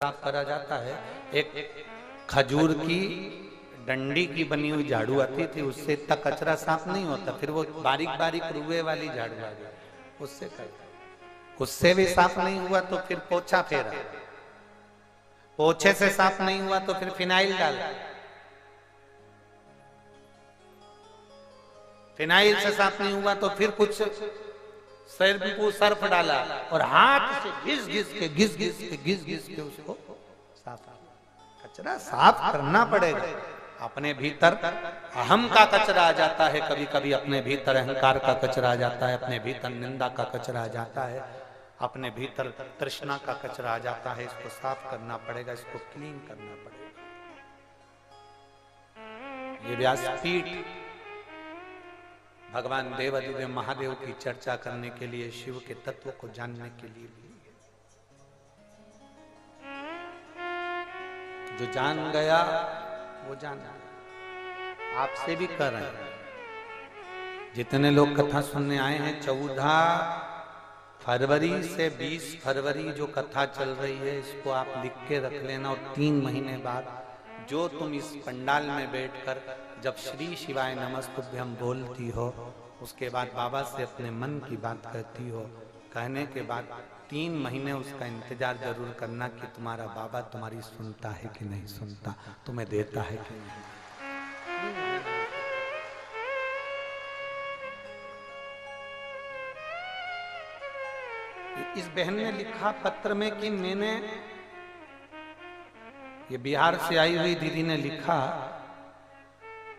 साफ करा जाता है। एक खजूर की डंडी की बनी हुई झाड़ू आती थी, उससे इतना कचरा साफ नहीं होता। फिर वो बारीक बारीक रुए वाली झाड़ू आ गई, उससे करता। उससे भी साफ नहीं हुआ तो फिर पोछा फेरा, पोछे से साफ नहीं हुआ तो फिर फिनाइल डाला, फिनाइल से साफ नहीं हुआ तो फिर कुछ शैम्पू सर्फ डाला और हाथ से घिस घिस के उसको साफ। कचरा साफ करना पड़ेगा। अपने भीतर अहम का कचरा आ जाता है, कभी कभी अपने भीतर अहंकार का कचरा आ जाता है, अपने भीतर निंदा का कचरा आ जाता है, अपने भीतर तृष्णा का कचरा आ जाता है। इसको साफ करना पड़ेगा, इसको क्लीन करना पड़ेगा। ये व्यासपीठ भगवान देवाधिदेव महादेव की चर्चा करने के लिए, शिव के तत्व को जानने के लिए जो जान गया वो जान। आपसे भी कर रहे हैं, जितने लोग कथा सुनने आए हैं, 14 फरवरी से 20 फरवरी जो कथा चल रही है, इसको आप लिख के रख लेना। और 3 महीने बाद जो तुम इस पंडाल में बैठकर जब श्री शिवाय नमस्तुभ्यम बोलती हो, उसके बाद बाबा से अपने मन की बात कहती हो, कहने के बाद 3 महीने उसका इंतजार जरूर करना कि तुम्हारा बाबा तुम्हारी सुनता है कि नहीं सुनता, तुम्हें देता है कि नहीं। इस बहन ने लिखा पत्र में कि मैंने, ये बिहार से आई हुई दीदी ने लिखा,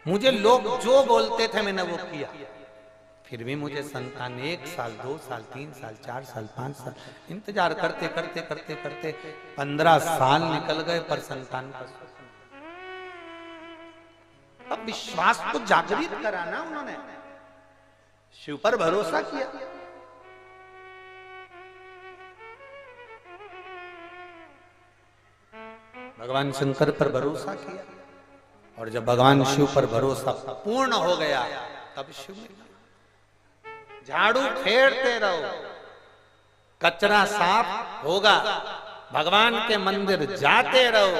मुझे लोग जो बोलते थे मैंने वो किया, फिर भी मुझे संतान 1 साल 2 साल 3 साल 4 साल 5 साल इंतजार करते करते करते करते 15 साल निकल गए, पर संतान का। अब विश्वास को जागृत कराना, उन्होंने शिव पर भरोसा किया। भगवान शंकर पर भरोसा किया, और जब भगवान शिव पर भरोसा पूर्ण हो गया तब शिव ने झाड़ू फेरते रहो, कचरा साफ होगा। भगवान के मंदिर जाते रहो।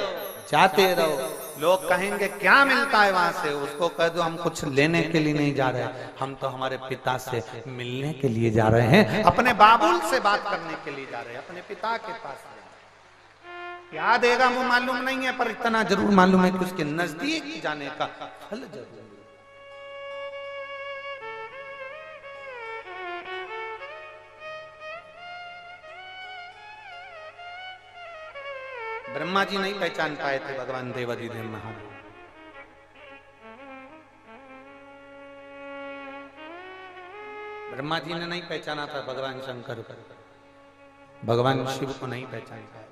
लोग कहेंगे क्या मिलता है वहां से, उसको कह दो हम कुछ लेने के लिए नहीं जा रहे, हम तो हमारे पिता से मिलने के लिए जा रहे हैं, अपने बाबुल से बात करने के लिए जा रहे हैं, अपने पिता के पास। क्या देगा वो मालूम नहीं है, पर इतना जरूर मालूम है कि उसके नजदीक जाने का फल जरूर। ब्रह्मा जी नहीं पहचान पाए थे भगवान देवाधिदेव महादेव। ब्रह्मा जी ने नहीं पहचाना था भगवान शंकर को, भगवान शिव को नहीं पहचान पाया।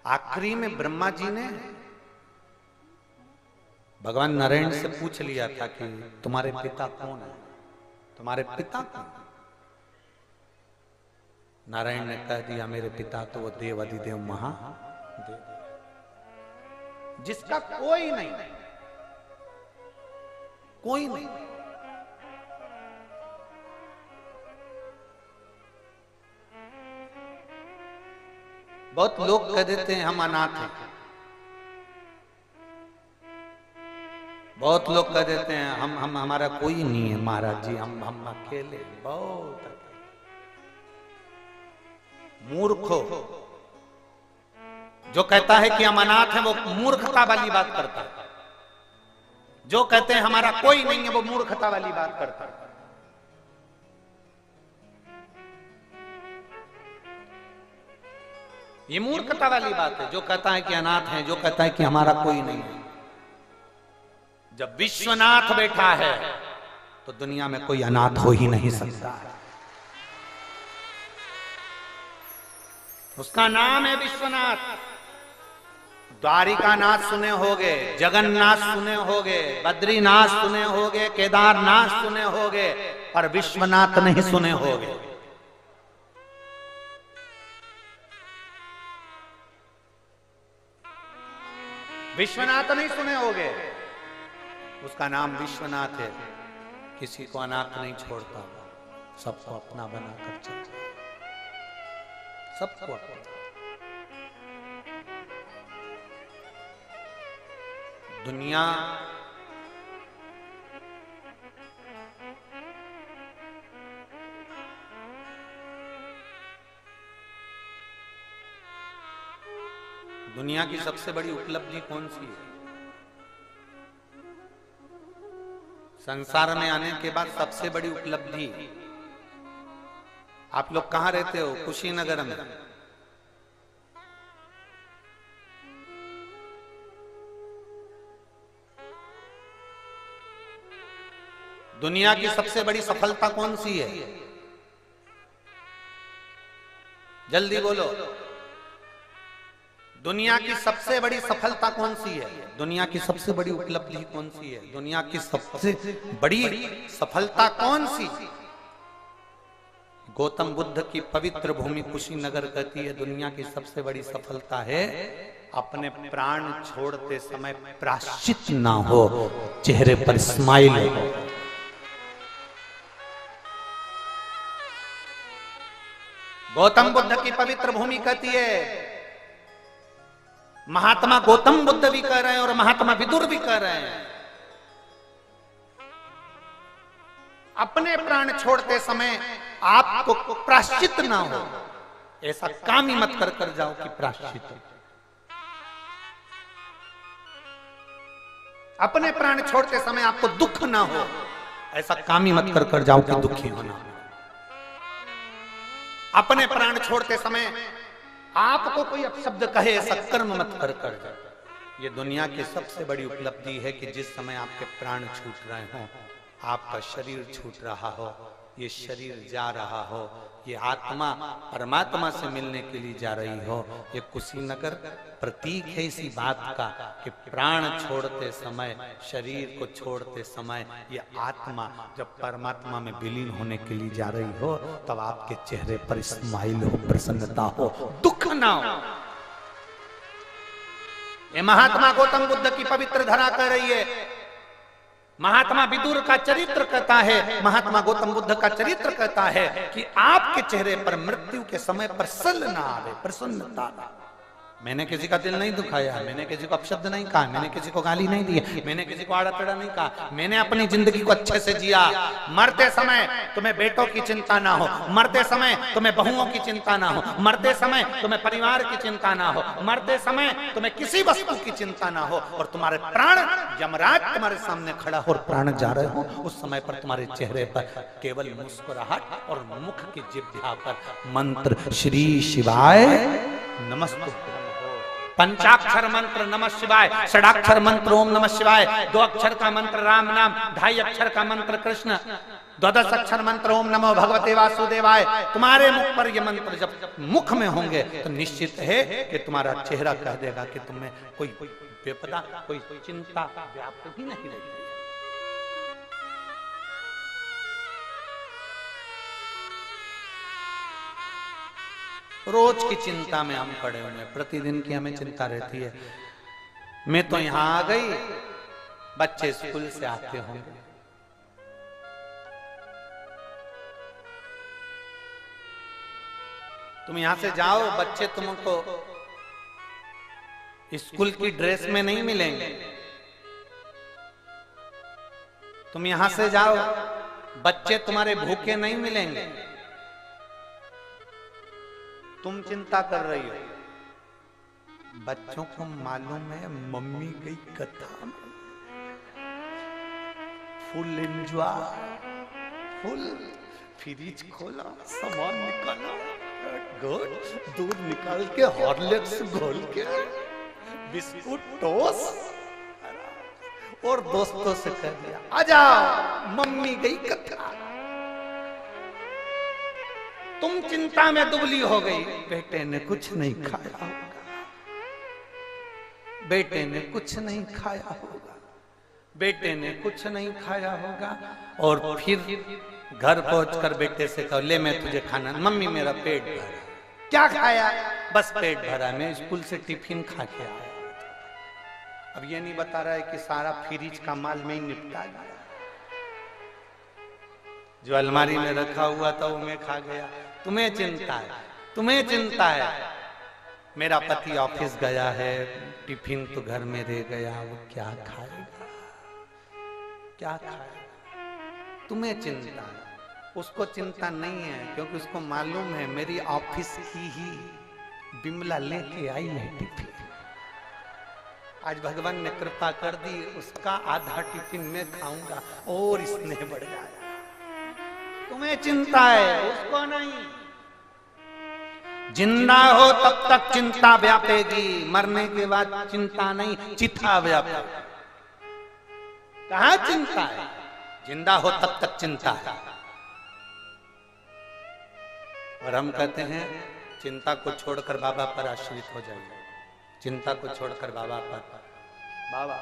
आखिरी में ब्रह्मा जी ने भगवान नारायण से पूछ लिया था कि तुम्हारे पिता कौन है, तुम्हारे पिता कौन? नारायण ने कह दिया मेरे पिता तो वो देवाधिदेव महादेव, जिसका कोई नहीं, कोई नहीं। बहुत लोग कह देते हैं हम अनाथ हैं, बहुत लोग कह देते हैं हम हमारा कोई नहीं है महाराज जी, हम अकेले। बहुत मूर्ख हो जो कहता है कि हम अनाथ हैं, वो मूर्खता वाली बात करता है। जो कहते हैं हमारा कोई नहीं है, वो मूर्खता वाली बात करता है। ये मूर्खता वाली बात है। जो कहता है कि अनाथ है, जो कहता है कि हमारा कोई नहीं है, जब विश्वनाथ बैठा है तो दुनिया में कोई अनाथ हो ही नहीं सकता। उसका नाम है विश्वनाथ। द्वारिकानाथ सुने होगे, जगन्नाथ सुने होगे, बद्रीनाथ सुने होगे, केदारनाथ सुने होगे, पर विश्वनाथ नहीं सुने होगे। विश्वनाथ नहीं सुने होगे। उसका नाम विश्वनाथ है। किसी को अनाथ नहीं छोड़ता, सबको अपना बनाकर चलता। सबको। दुनिया दुनिया की सबसे बड़ी उपलब्धि कौन सी है? संसार में आने के बाद सबसे बड़ी उपलब्धि, आप लोग कहां रहते हो? कुशीनगर में। दुनिया की सबसे बड़ी सफलता कौन सी है? जल्दी बोलो। दुनिया की सबसे बड़ी सफलता कौन सी है? दुनिया की सबसे बड़ी उपलब्धि कौन सी है? दुनिया की सबसे बड़ी सफलता कौन सी? गौतम बुद्ध की पवित्र भूमि कुशीनगर कहती है दुनिया की सबसे बड़ी सफलता है अपने प्राण छोड़ते समय प्रायश्चित ना हो, चेहरे पर स्माइल हो। गौतम बुद्ध की पवित्र भूमि कहती है, महात्मा गौतम बुद्ध भी कह रहे हैं और महात्मा विदुर भी कह रहे हैं, अपने प्राण छोड़ते समय आपको प्रायश्चित ना हो, ऐसा काम ही मत कर जाओ कि प्रायश्चित। अपने प्राण छोड़ते समय आपको दुख ना हो, ऐसा काम ही मत कर जाओ कि दुखी होना। अपने प्राण छोड़ते समय आपको कोई अपशब्द कहे, ऐसा कर्म मत कर जाओ। ये दुनिया की सबसे बड़ी उपलब्धि है कि जिस समय आपके प्राण छूट रहे हो, आपका शरीर छूट रहा हो, ये शरीर जा रहा हो, ये आत्मा परमात्मा से मिलने के लिए जा रही हो, ये कुशीनगर प्रतीक है इसी बात का कि प्राण छोड़ते समय, शरीर को छोड़ते समय, ये आत्मा जब परमात्मा में विलीन होने के लिए जा रही हो, तब आपके चेहरे पर स्माइल हो, प्रसन्नता हो, दुख ना हो। ये महात्मा गौतम बुद्ध की पवित्र धरा कह रही है। महात्मा विदुर का चरित्र कहता है, महात्मा गौतम बुद्ध का चरित्र कहता है कि आपके चेहरे पर मृत्यु के समय पर सल ना आवे, प्रसन्नता। मैंने किसी का दिल नहीं दुखाया, मैंने किसी को अपशब्द नहीं कहा, मैंने किसी को गाली नहीं दी, मैंने किसी को आड़ा टेढ़ा नहीं कहा, मैंने अपनी जिंदगी को अच्छे से जिया। मरते समय तुम्हें बेटों की चिंता ना हो, मरते समय तुम्हें बहुओं की चिंता ना हो, मरते समय तुम्हें परिवार की चिंता ना हो, मरते समय तुम्हें किसी वस्तु की चिंता ना हो, और तुम्हारे प्राण यमराज तुम्हारे सामने खड़ा हो और प्राण जा रहे हो, उस समय पर तुम्हारे चेहरे पर केवल मुस्कुराहट और मुख की जिह्वा पर मंत्र श्री शिवाय नमस्ते, पंचाक्षर मंत्र नमः शिवाय, षडाक्षर मंत्र ओम नमः शिवाय, 2 अक्षर का मंत्र राम नाम, 2.5 अक्षर का मंत्र कृष्ण, 12 अक्षर मंत्र ओम नमो भगवते वासुदेवाय। तुम्हारे मुख पर ये मंत्र जब मुख में होंगे तो निश्चित है कि तुम्हारा चेहरा कह देगा कि तुम्हें कोई विपदा, कोई चिंता व्याप्त ही नहीं रहेगी। रोज की चिंता में हम पड़े हुए हैं, प्रतिदिन की हमें चिंता रहती है। मैं तो यहां आ गई, बच्चे स्कूल से आते होंगे, तुम यहां से जाओ, बच्चे तुमको स्कूल की ड्रेस में नहीं मिलेंगे। तुम यहां से जाओ, बच्चे तुम्हारे भूखे नहीं मिलेंगे। तुम चिंता कर रही हो, बच्चों को मालूम है मम्मी गई कथा में, फुल एंजॉय, फुल फ्रिज खोला, सामान निकाला, गुड दूध निकाल के हॉर्लिक्स घोल के, बिस्कुट टोस्ट, और दोस्तों से कह दिया आजा मम्मी गई कथा। तुम चिंता में दुबली हो गई, बेटे ने कुछ नहीं खाया होगा, बेटे ने कुछ नहीं खाया होगा, बेटे ने कुछ नहीं खाया होगा, और फिर घर पहुंचकर बेटे से कहो ले मैं तुझे खाना, मम्मी मेरा पेट भरा। क्या खाया? बस पेट भरा, मैं स्कूल से टिफिन खा के आया। अब ये नहीं बता रहा है कि सारा फ्रिज का माल में ही निपटा गया, जो अलमारी में रखा हुआ था वो मैं खा गया। तुम्हें चिंता है, तुम्हें चिंता है, मेरा पति ऑफिस गया है, टिफिन तो घर में रह गया, वो क्या खाएगा, क्या खाएगा। तुम्हें चिंता है, उसको चिंता नहीं है, क्योंकि उसको मालूम है मेरी ऑफिस की ही बिमला लेके आई है टिफिन। आज भगवान ने कृपा कर दी, उसका आधा टिफिन मैं खाऊंगा और स्नेह बढ़ जाएगा। तुम्हें चिंता है, उसको नहीं। जिंदा हो तब तक चिंता व्यापेगी, मरने के बाद चिंता नहीं, चिता व्यापेगी। कहां चिंता है? जिंदा हो तब तक चिंता है। और हम कहते हैं चिंता को छोड़कर बाबा पर आश्रित हो जाइए, चिंता को छोड़कर बाबा पर। बाबा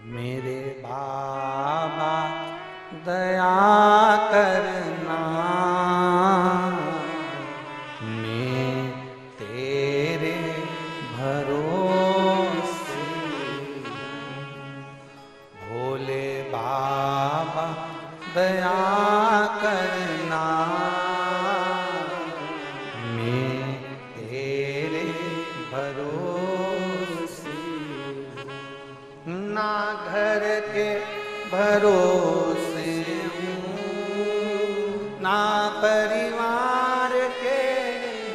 मेरे बाबा दया करना, मैं तेरे भरोसे, भोले बाबा दया करना, मैं तेरे भरोसे, ना घर के भरोसे हूँ, ना परिवार के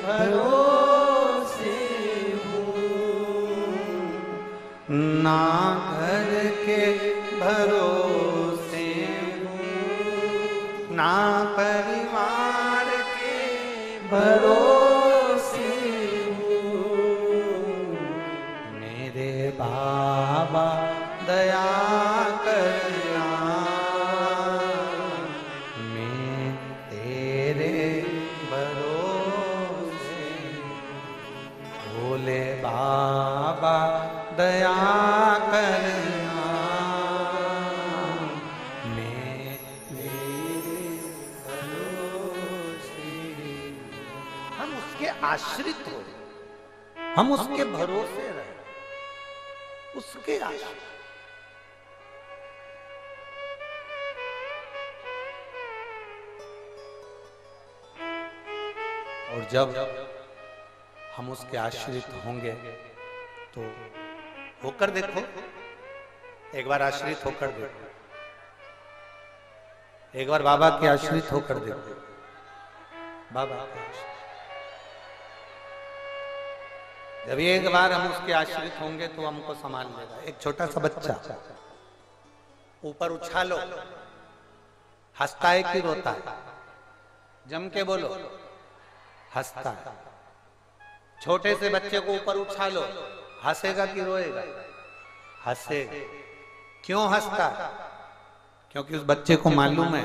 भरोसे हूँ, ना घर के भरोसे हूँ, ना परिवार के भरोसे हूँ। मेरे बाबा दया करना, मैं तेरे भरोसे, भोले बाबा दया करना, मैं तेरे भरोसे। हम उसके आश्रित हो, हम उसके भरोसे रहे, उसके आश्रित। और जब हम उसके आश्रित होंगे तो होकर देखो, एक बार आश्रित होकर देखो, एक बार बाबा के आश्रित होकर देखो। बाबा के आश्रित, जब एक बार हम उसके आश्रित होंगे तो हमको संभाल लेगा। एक छोटा सा बच्चा ऊपर उछालो, हंसता है कि रोता है? जम के बोलो, हंसता है। छोटे से बच्चे को ऊपर उछालो, हंसेगा कि रोएगा? हंसेगा। क्यों हंसता है? क्योंकि उस बच्चे को मालूम है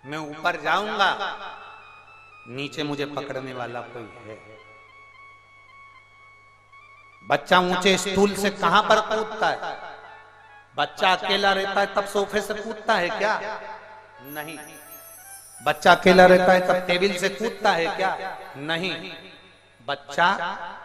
मैं ऊपर जाऊंगा, नीचे मुझे पकड़ने वाला कोई है। बच्चा ऊंचे स्टूल से कहां पर कूदता है? बच्चा अकेला रहता है तब सोफे से कूदता है क्या? नहीं। बच्चा अकेला रहता है तब टेबल से कूदता है क्या? नहीं। बच्चा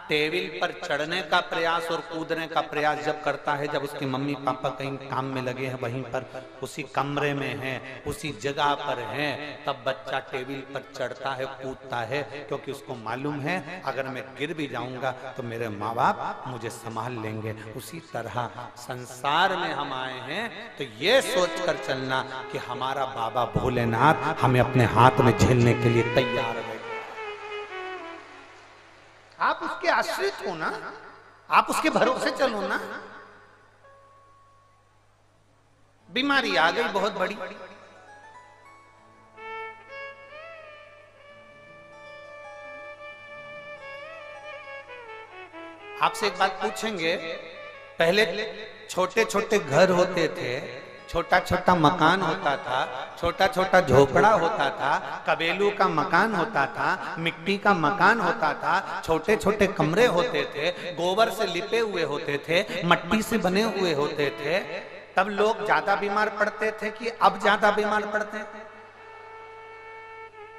टेबल पर चढ़ने का प्रयास और कूदने का प्रयास जब करता है जब उसकी मम्मी पापा कहीं काम में लगे हैं, वहीं पर उसी कमरे में हैं, उसी जगह पर हैं, तब बच्चा टेबल पर चढ़ता है, कूदता है, क्योंकि उसको मालूम है अगर मैं गिर भी जाऊंगा तो मेरे माँ बाप मुझे संभाल लेंगे। उसी तरह संसार में हम आए हैं तो ये सोच कर चलना कि हमारा बाबा भोलेनाथ हमें अपने हाथ में झेलने के लिए तैयार है। आप उसके आश्रित हो ना, आप उसके भरोसे चलो ना। बीमारी आ गई बहुत बड़ी, आपसे एक बात पूछेंगे। पहले छोटे छोटे घर होते थे, छोटा छोटा मकान होता था, छोटा छोटा झोपड़ा होता था, कबेलू का मकान होता था, मिट्टी का मकान होता था, छोटे छोटे कमरे होते थे, गोबर से लिपे हुए होते थे, मट्टी से बने हुए होते थे। तब लोग ज्यादा बीमार पड़ते थे कि अब ज्यादा बीमार पड़ते हैं?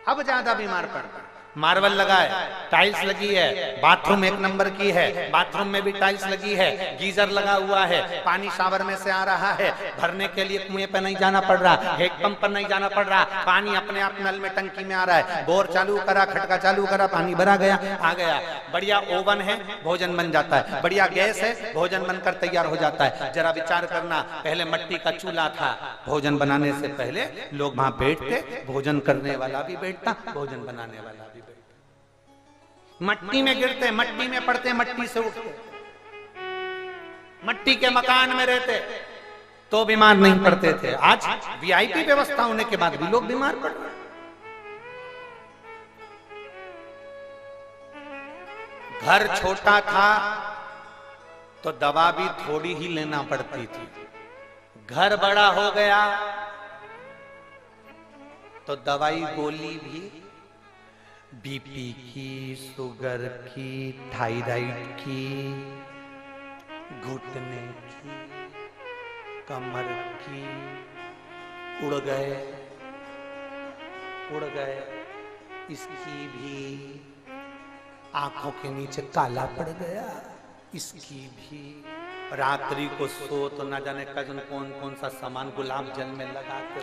अब ज्यादा बीमार पड़ते हैं। मार्बल लगा है, टाइल्स लगी है, बाथरूम एक नंबर की है, बाथरूम में भी टाइल्स लगी है, गीजर लगा हुआ है, पानी शावर में से आ रहा है, भरने के लिए कुएं पे नहीं जाना पड़ रहा, हैंडपंप पर नहीं जाना पड़ रहा, पानी अपने आप नल में टंकी में आ रहा है, बोर चालू करा, खटका चालू करा, पानी भरा गया, आ गया। बढ़िया ओवन है, भोजन बन जाता है, बढ़िया गैस है, भोजन बनकर तैयार हो जाता है। जरा विचार करना, पहले मिट्टी का चूल्हा था, भोजन बनाने से पहले लोग वहां बैठते, भोजन करने वाला भी बैठता, भोजन बनाने वाला भी बैठता, मट्टी में गिरते, मट्टी में पड़ते, मट्टी से उठते, मट्टी के मकान में रहते तो बीमार नहीं पड़ते थे। आज वीआईपी व्यवस्था होने के बाद भी लोग बीमार पड़ रहे हैं। घर छोटा था तो दवा भी थोड़ी ही लेना पड़ती थी, घर बड़ा हो गया तो दवाई गोली भी बीपी की, शुगर की, थायराइड की, घुटने की, कमर की, उड़ गए, इसकी भी आंखों के नीचे काला पड़ गया, इसकी भी रात्रि को सो तो ना जाने कजन कौन कौन सा सामान गुलाब जल में लगा के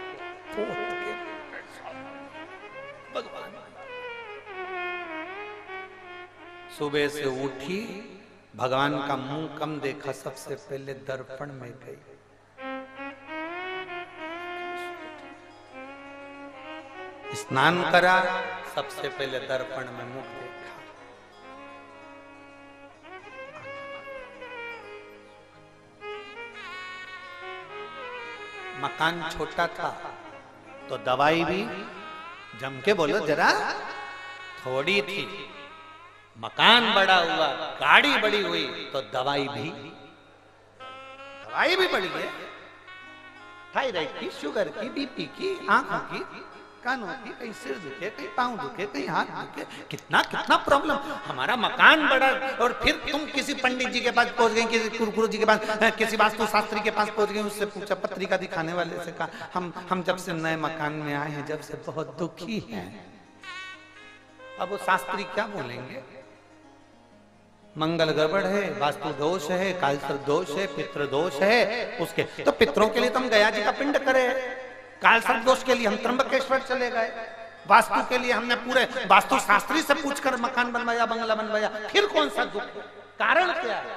पोत के, भगवान। सुबह से उठी, भगवान का मुंह कम देखा, सबसे पहले दर्पण में गई, स्नान करा, सबसे पहले दर्पण में मुख देखा, मकान छोटा था तो दवाई भी जम के बोलो जरा थोड़ी थी, मकान बड़ा हुआ, गाड़ी बड़ी हुई तो दवाई भी बढ़ी है, थायराइड की, शुगर की, बीपी की, आंखों की, कानों की, कहीं सिर दुखे, कहीं पांव दुखे, कहीं हाथ दुखे, कितना कितना प्रॉब्लम। हमारा मकान बड़ा और फिर तुम किसी पंडित जी के पास पहुंच गए, किसी गुरु जी के पास, किसी वास्तु शास्त्री के पास पहुंच गए, उससे पूछा, पत्रिका दिखाने वाले से कहा हम जब से नए मकान में आए हैं, जब से बहुत दुखी हैं। अब वो शास्त्री क्या बोलेंगे? मंगल गड़बड़ है, वास्तु दोष है, कालसर्प दोष है, पितृ दोष है, उसके तो पितरों के लिए तुम गया जी का पिंड करे, कालसर्प दोष के लिए हम त्र्यंबकेश्वर चले गए, वास्तु के लिए हमने पूरे वास्तु शास्त्री से पूछकर मकान बनवाया, बंगला बनवाया, फिर कौन सा दुख, कारण क्या है?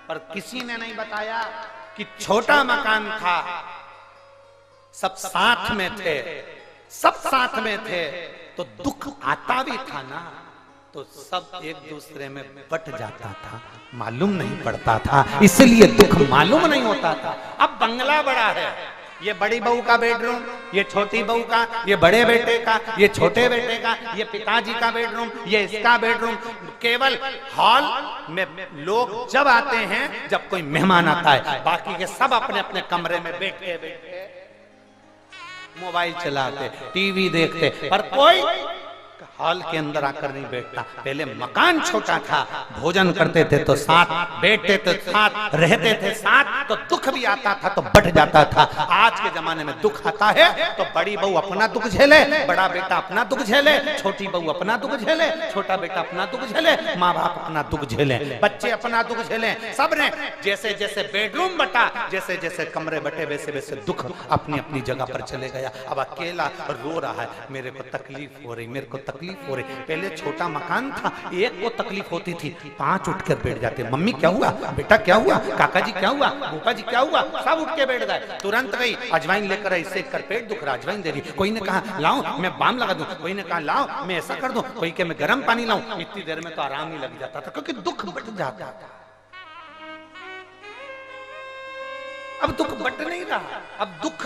पर किसी ने नहीं बताया कि छोटा मकान था, सब साथ में थे, सब साथ में थे तो दुख आता भी था ना, तो सब एक दूसरे में बट जाता था, मालूम नहीं पड़ता था, इसलिए दुख मालूम नहीं होता था। अब बंगला बड़ा है, ये बड़ी बहू का बेडरूम, ये छोटी बहू का, ये बड़े बेटे का, ये छोटे बेटे का, ये पिताजी का बेडरूम, ये इसका बेडरूम, केवल हॉल में लोग जब आते हैं, जब कोई मेहमान आता है, बाकी के सब अपने अपने कमरे में बैठे बैठे मोबाइल चलाते, टीवी देखते, पर कोई हॉल के अंदर आकर नहीं बैठता। पहले मकान छोटा था, भोजन करते थे तो साथ, बैठते थे साथ, रहते थे साथ, तो दुख भी आता था तो बढ़ जाता था। आज के जमाने में दुख आता है तो बड़ी बहू अपना दुख झेले, बड़ा बेटा अपना दुख झेले, छोटी बहू अपना दुख झेले, छोटा बेटा अपना दुख झेले, माँ बाप अपना दुख झेले, बच्चे अपना दुख झेले, सबने जैसे जैसे बेडरूम बटा, जैसे जैसे कमरे बटे, वैसे वैसे दुख अपनी अपनी जगह पर चले गया। अब अकेला रो रहा है, मेरे को तकलीफ हो रही, मेरे को तकलीफ हो रही। पहले छोटा मकान था, एक को तकलीफ होती थी, 5 उठकर बैठ जाते, मम्मी क्या हुआ, बेटा क्या हुआ, काका जी क्या हुआ, भूपा जी क्या हुआ, सब उठ के बैठ गए। तुरंत गई अजवाइन लेकर, इससे कर पेट दुख रहा, अजवाइन दे दी, कोई ने कहा लाओ मैं बाम लगा दूं, कोई ने कहा लाओ मैं ऐसा कर दूं, कोई के मैं गर्म पानी लाऊं, इतनी देर में तो आराम ही लग जाता था, क्योंकि दुख बढ़ जाता था। अब दुख बढ़ नहीं रहा, अब दुख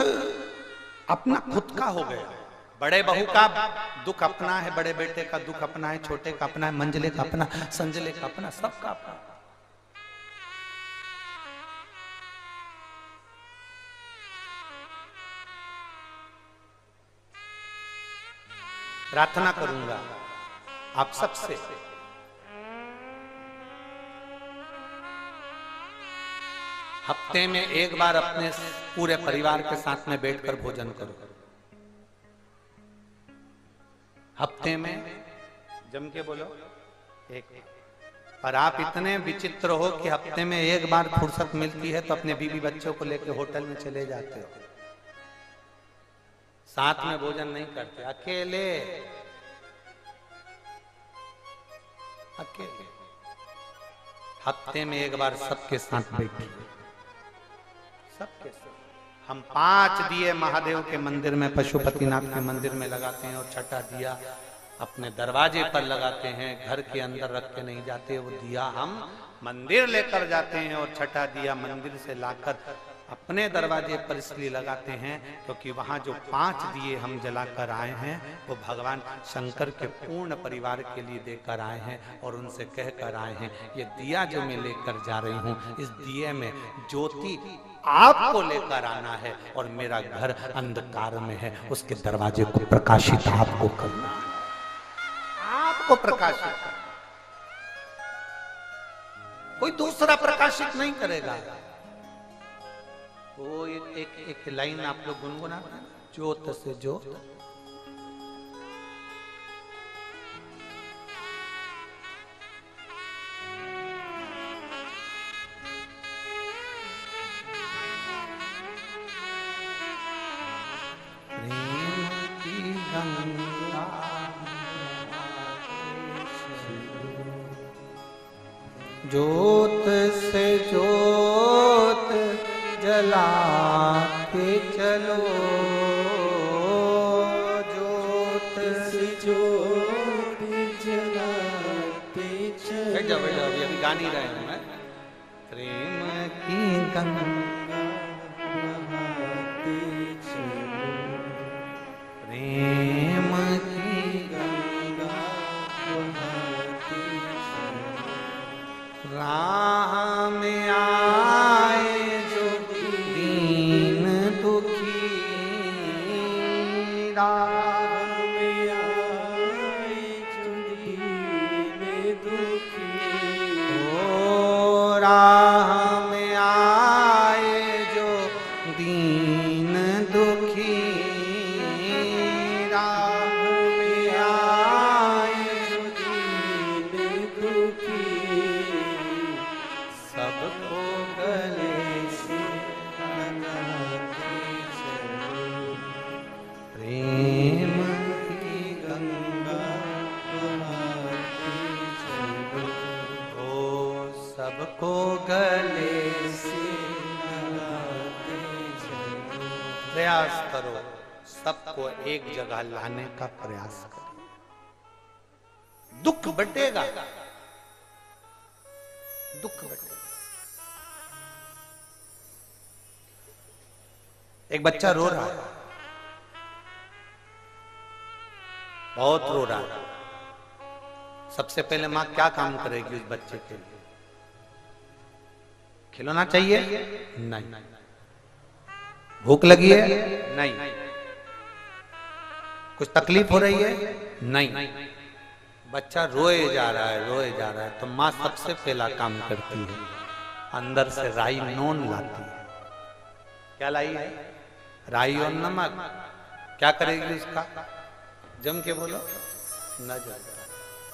अपना खुद का हो गया। बड़े बहू का दुख अपना है, बड़े बेटे का दुख अपना है, छोटे का अपना है, मंझले का अपना, संजले का अपना, सबका अपना। प्रार्थना करूंगा आप सबसे, हफ्ते में एक बार अपने पूरे परिवार के साथ में बैठकर भोजन करो। हफ्ते में जम के बोलो, एक। और आप इतने विचित्र हो कि हफ्ते में एक बार फुर्सत मिलती है तो अपने बीवी बच्चों को लेकर होटल में चले जाते हो, साथ में भोजन नहीं करते, अकेले अकेले। हफ्ते में एक बार सबके साथ बैठिए, सबके साथ। हम 5 दिए महादेव के मंदिर में, पशुपतिनाथ के मंदिर में लगाते हैं, और छठा दिया अपने दरवाजे पर लगाते हैं, घर के अंदर रख के नहीं जाते। वो दिया हम मंदिर लेकर जाते हैं, और छठा दिया मंदिर से लाकर अपने दरवाजे पर इसलिए लगाते हैं क्योंकि वहां जो 5 दिए हम जलाकर आए हैं वो भगवान शंकर के पूर्ण परिवार के लिए देकर आए हैं, और उनसे कहकर आए हैं ये दिया जो मैं लेकर जा रही हूँ, इस दिए में ज्योति आपको लेकर आना है, और मेरा घर अंधकार में है, उसके दरवाजे को प्रकाशित आपको करना है, आपको प्रकाशित करना, कोई दूसरा प्रकाशित नहीं करेगा। वो एक लाइन आप लोग गुनगुनाते हैं, ज्योत से ज्योत प्रेम की गंगा, ज्योत से ज्योत जला के चलो, ज्योत से ज्योत जलाते चलो। अभी गा नहीं रहे हैं, प्रेम की गंगा बहाते चलो, प्रेम की गंगा बहाते चलो, राह में आए राह में आए जो दीन दुखी, राह में आए जो दीन दुखी, सबको गले से लगाते चलो, प्रेम की गंगा बहाते चलो, ओ सबको गले से लगाते चलो। प्रयास करो, सबको एक जगह लाने का प्रयास करो, दुख बटेगा, दुख बटेगा। एक बच्चा रो रहा है, बहुत रो रहा है। सबसे पहले मां क्या काम करेगी उस बच्चे के लिए? खिलौना चाहिए? नहीं। भूख लगी है? नहीं। कुछ तकलीफ हो रही है? नहीं। बच्चा रोए जा रहा है, रोए जा रहा है, तो माँ सबसे पहला काम करती है, अंदर से राई नोन लाती है। क्या लाई है? राई और नमक। क्या करेगी उसका? जम के बोलो, नजर।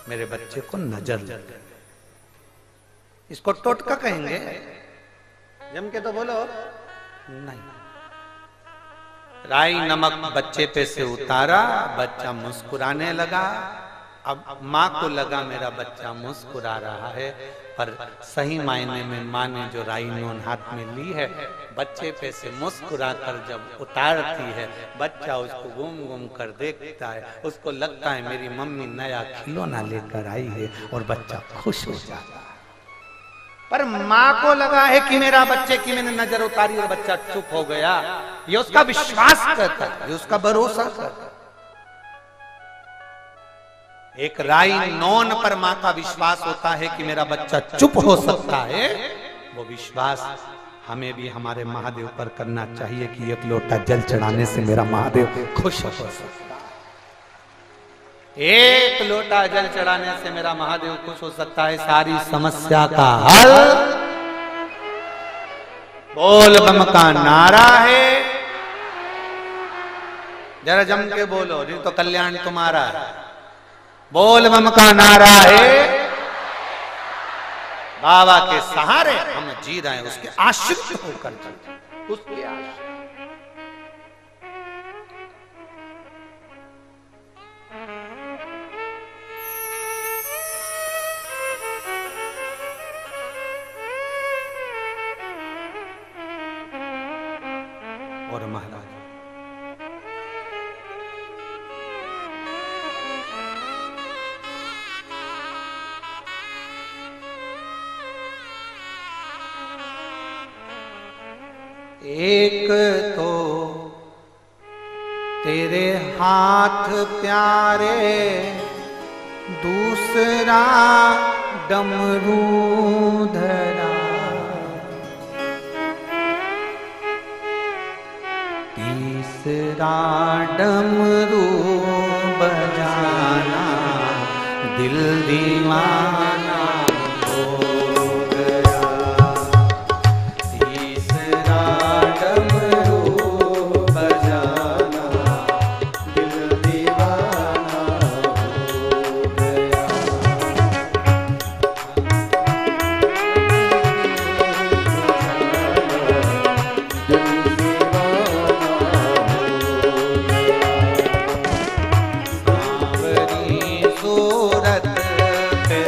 मेरे बच्चे को नजर लग गई। इसको टोटका कहेंगे? जम के तो बोलो। नहीं। राई नमक बच्चे पे से उतारा, बच्चा मुस्कुराने लगा। अब माँ को लगा मेरा बच्चा मुस्कुरा रहा है, पर सही मायने में माँ ने जो राई नोन हाथ में ली है, बच्चे पे से मुस्कुरा कर जब उतारती है, बच्चा उसको घूम घूम कर देखता है, उसको लगता है मेरी मम्मी नया खिलौना लेकर आई है, और बच्चा खुश हो जाता है। पर माँ को लगा है कि मेरा बच्चे की मैंने नजर उतारी और बच्चा चुप हो गया। ये उसका विश्वास करता है, ये उसका भरोसा करता है। एक राई नोन पर माँ का विश्वास होता है कि मेरा बच्चा चुप हो सकता है। वो विश्वास हमें भी हमारे महादेव पर करना चाहिए कि एक लोटा जल चढ़ाने से मेरा महादेव खुश हो सकता है। एक लोटा जल चढ़ाने से मेरा महादेव खुश हो सकता है। सारी समस्या का हल बोल बम का नारा है। जरा जम के बोलो, नहीं तो कल्याण तुम्हारा है। बोल बम का नारा है। बाबा के सहारे हम जी रहे हैं, उसके आश्रित होकर जी, उसके आश्रित। और महाराज एक तो तेरे हाथ प्यारे, दूसरा डमरू धरा, तीसरा डमरू बजाना, दिल दीवाना हो गया। तीसरा डमरू बजाना, दिल दीवाना हो गया। सूरत पे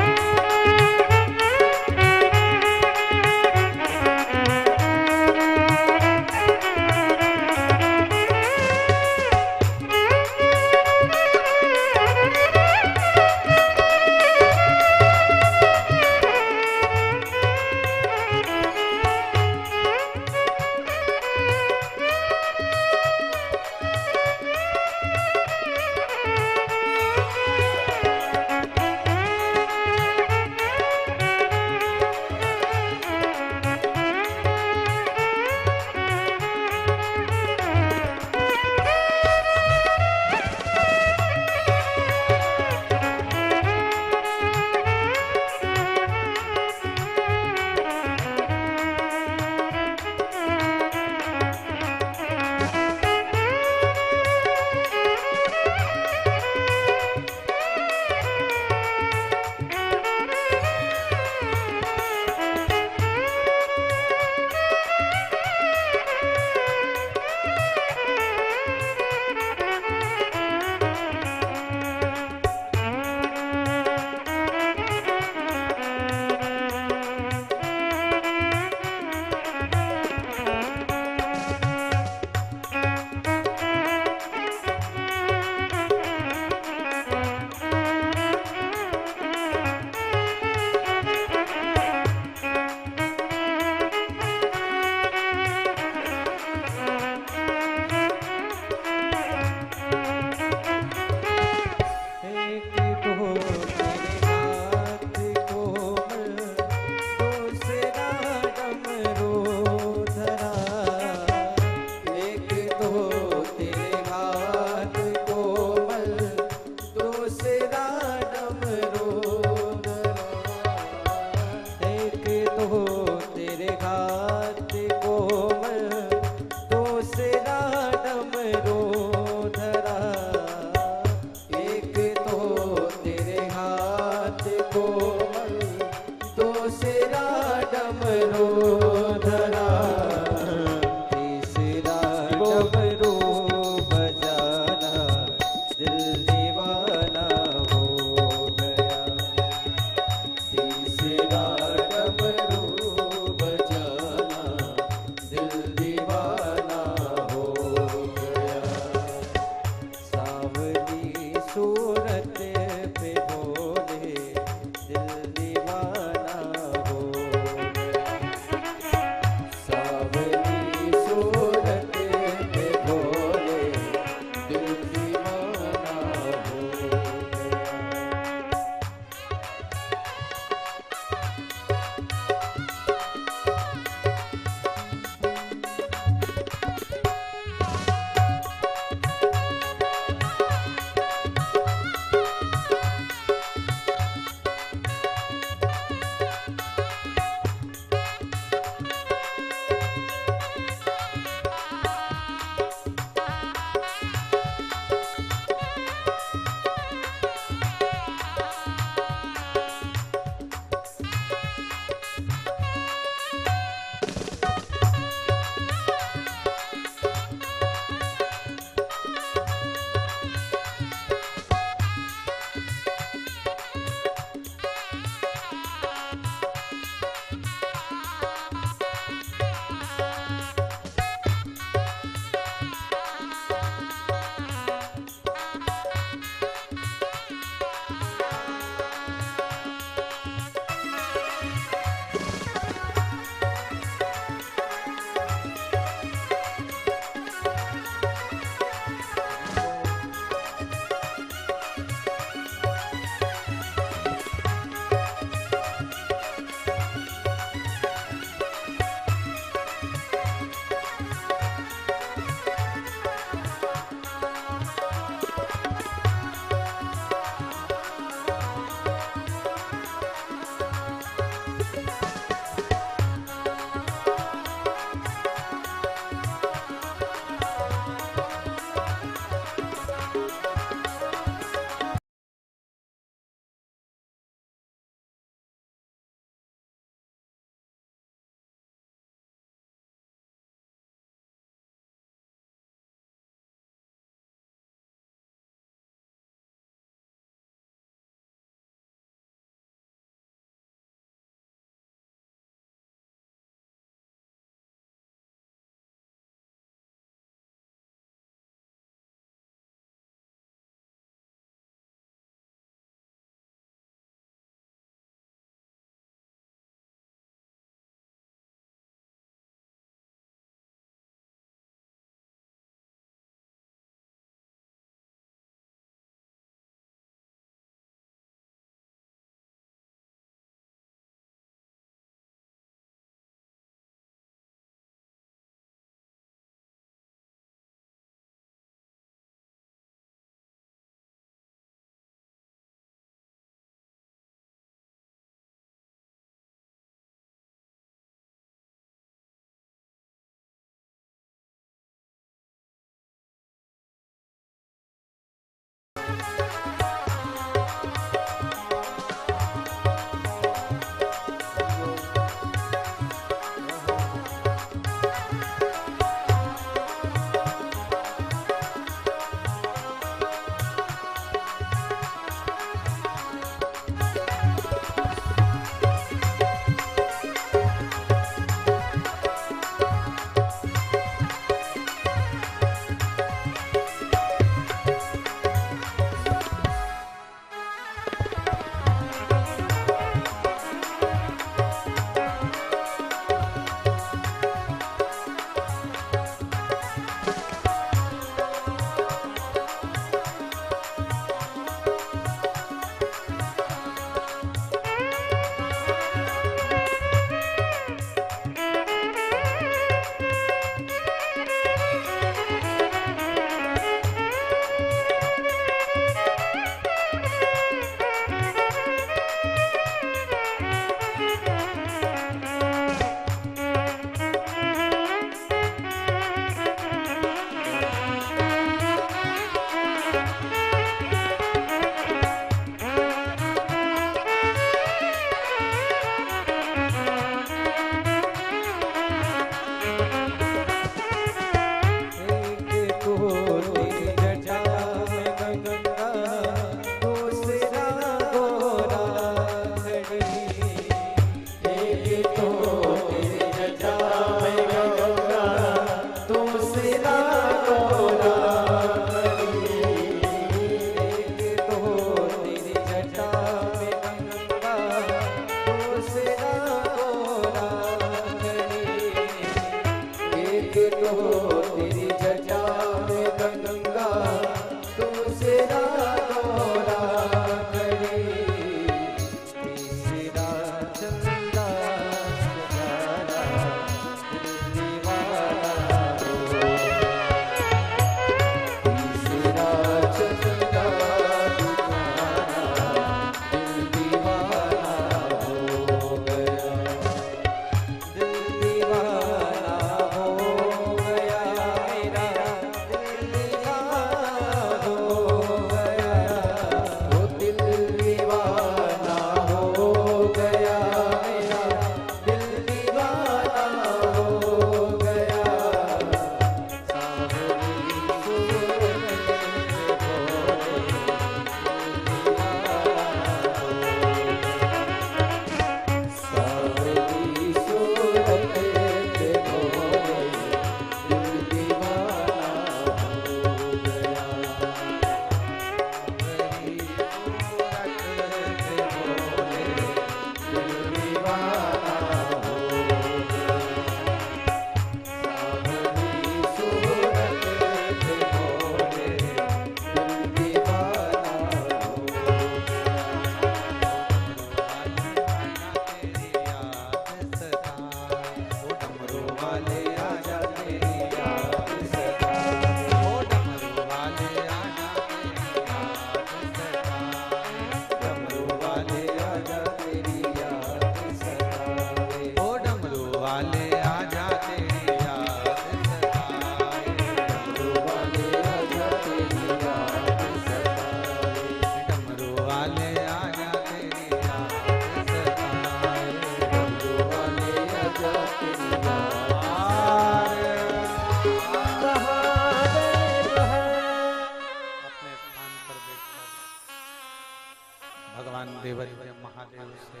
भगवान देवादिदेव महादेव से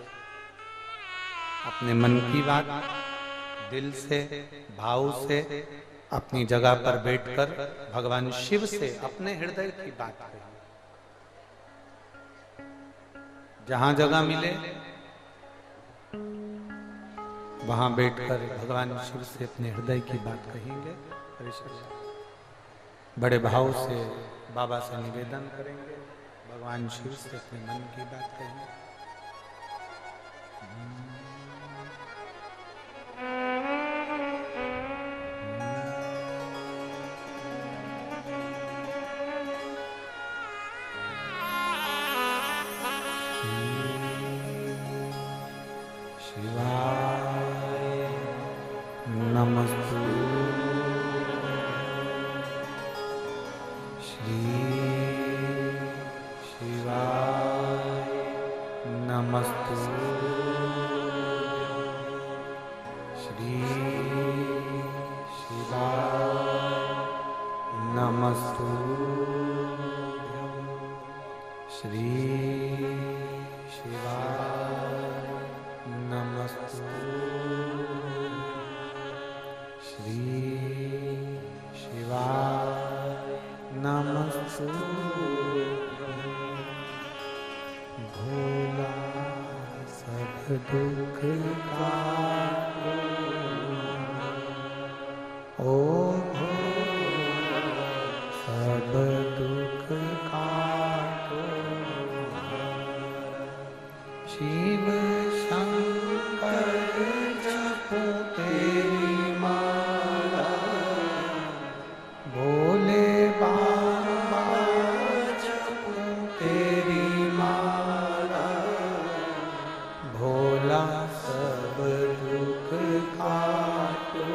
अपने मन की बात दिल से भाव से अपनी जगह पर बैठकर भगवान शिव से अपने हृदय की बात करें। जहां जगह मिले वहां बैठकर भगवान शिव से अपने हृदय की बात कहेंगे। बड़े भाव से बाबा से निवेदन करेंगे, भगवान शिव से अपने मन की बात कहेंगे। शिवाय नमस्तु श्री शिवाय नमस्तु श्री शिवाय नमस्तु श्री शिवाय नमस्तु श्री शिवाय नमस्तु भोला सब दुख काटो, ओ भोला सब दुख काटो, शिव शंकर जपो तेरी माला, भोले बाबा जपो तेरी माला, भोला सब दुख काटो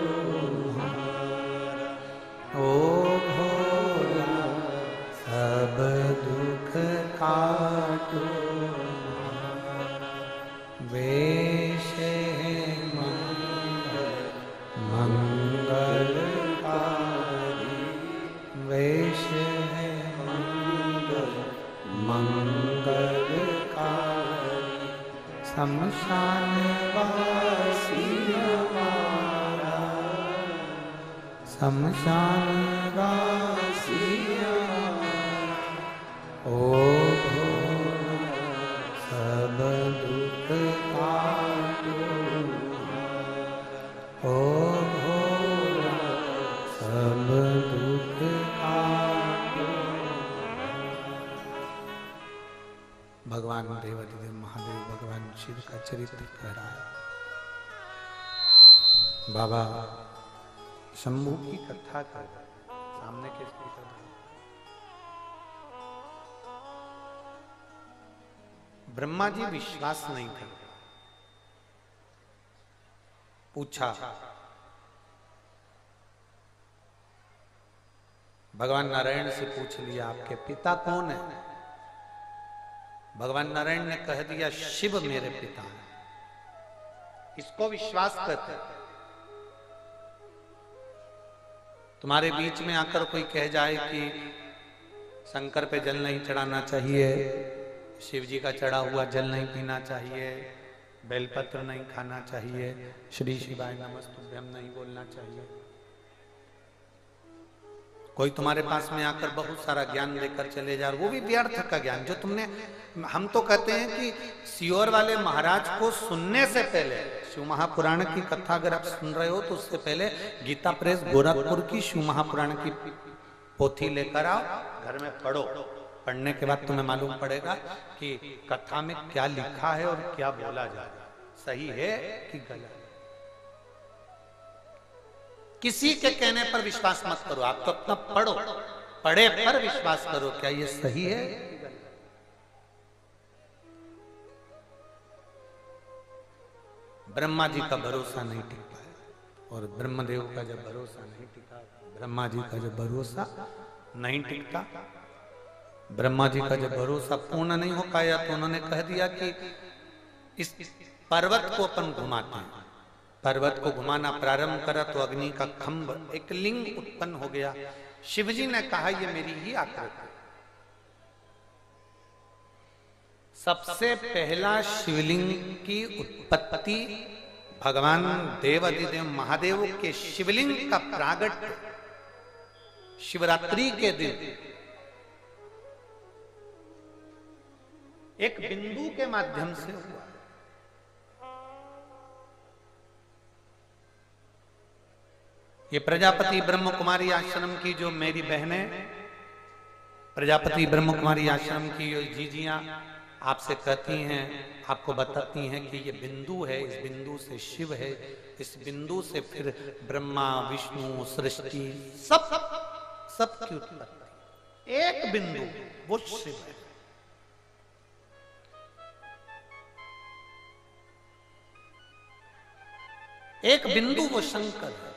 हमारा, ओ भोला सब दुख काटो हमारा। वेश है मंगल मंगलकारी, वेश है मंगल मंगलकारी, शमशान वासी हमारा, शमशान वासी हमारा, ओ भोला सब दुख काटो हमारा, ओ भोला सब दुख काटो। भगवान देवादिदेव महादेव भगवान शिव का चरित्र कह रहा है। बाबा शंभू की कथा कर सामने के स्पीकर में। ब्रह्मा जी विश्वास नहीं करते। पूछा, भगवान नारायण से पूछ लिया आपके पिता कौन है? भगवान नारायण ने कह दिया शिव मेरे पिता हैं। इसको विश्वास करते। तुम्हारे बीच में आकर कोई कह जाए कि शंकर पे जल नहीं चढ़ाना चाहिए, शिव जी का चढ़ा हुआ जल नहीं पीना चाहिए, बेलपत्र नहीं खाना चाहिए, श्री शिवाय नमस्तुभ्यम नहीं बोलना चाहिए। कोई तुम्हारे पास में आकर बहुत सारा ज्ञान देकर चले जा, वो भी व्यर्थ का ज्ञान जो तुमने। हम तो कहते हैं कि सियोर वाले महाराज को सुनने से पहले, शिव महापुराण की कथा अगर आप सुन रहे हो तो उससे पहले गीता प्रेस गोरखपुर की शिव महापुराण की पोथी लेकर आओ, घर में पढ़ो। पढ़ने के बाद तुम्हें मालूम पड़ेगा कि कथा में क्या लिखा है और क्या बोला जा रहा है, सही है कि गलत। किसी के कहने पर विश्वास मत करो, आप तो अपना पढ़ो, पढ़े पर विश्वास करो क्या ये सही है। ब्रह्मा जी का भरोसा नहीं टिक पाया और ब्रह्मदेव का जब भरोसा नहीं टिका, ब्रह्मा जी का जब भरोसा नहीं टिकता, ब्रह्मा जी का जब भरोसा पूर्ण नहीं हो पाया तो उन्होंने कह दिया कि इस पर्वत को अपन घुमाते हैं। पर्वत को घुमाना प्रारंभ करा तो अग्नि का खंभ, एक लिंग उत्पन्न हो गया। शिवजी ने कहा ये मेरी ही आकृति। सबसे पहला शिवलिंग की उत्पत्ति भगवान देवाधिदेव महादेव के शिवलिंग का प्रागट्य शिवरात्रि के दिन एक बिंदु के माध्यम से हुआ। ये प्रजापति ब्रह्म कुमारी आश्रम की जो मेरी बहनें, प्रजापति ब्रह्म कुमारी आश्रम की जो जीजियां आपसे कहती हैं, आपको बताती हैं कि ये बिंदु है, इस बिंदु से शिव है, इस बिंदु से फिर ब्रह्मा विष्णु सृष्टि सब की उत्पत्ति एक बिंदु वो शिव है। एक बिंदु वो शंकर है।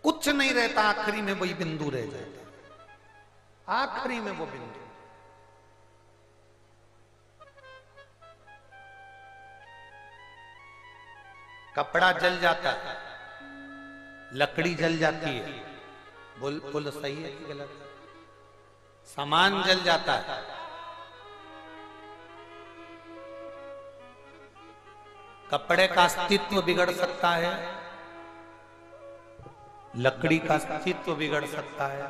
कुछ नहीं रहता, आखिरी में वही बिंदु रह जाता, आखिरी में वो बिंदु। कपड़ा जल जाता है, लकड़ी जल जाती है, बोलो सही है कि गलत? सामान जल जाता है, कपड़े का अस्तित्व बिगड़ सकता है, लकड़ी का अस्तित्व बिगड़ सकता है,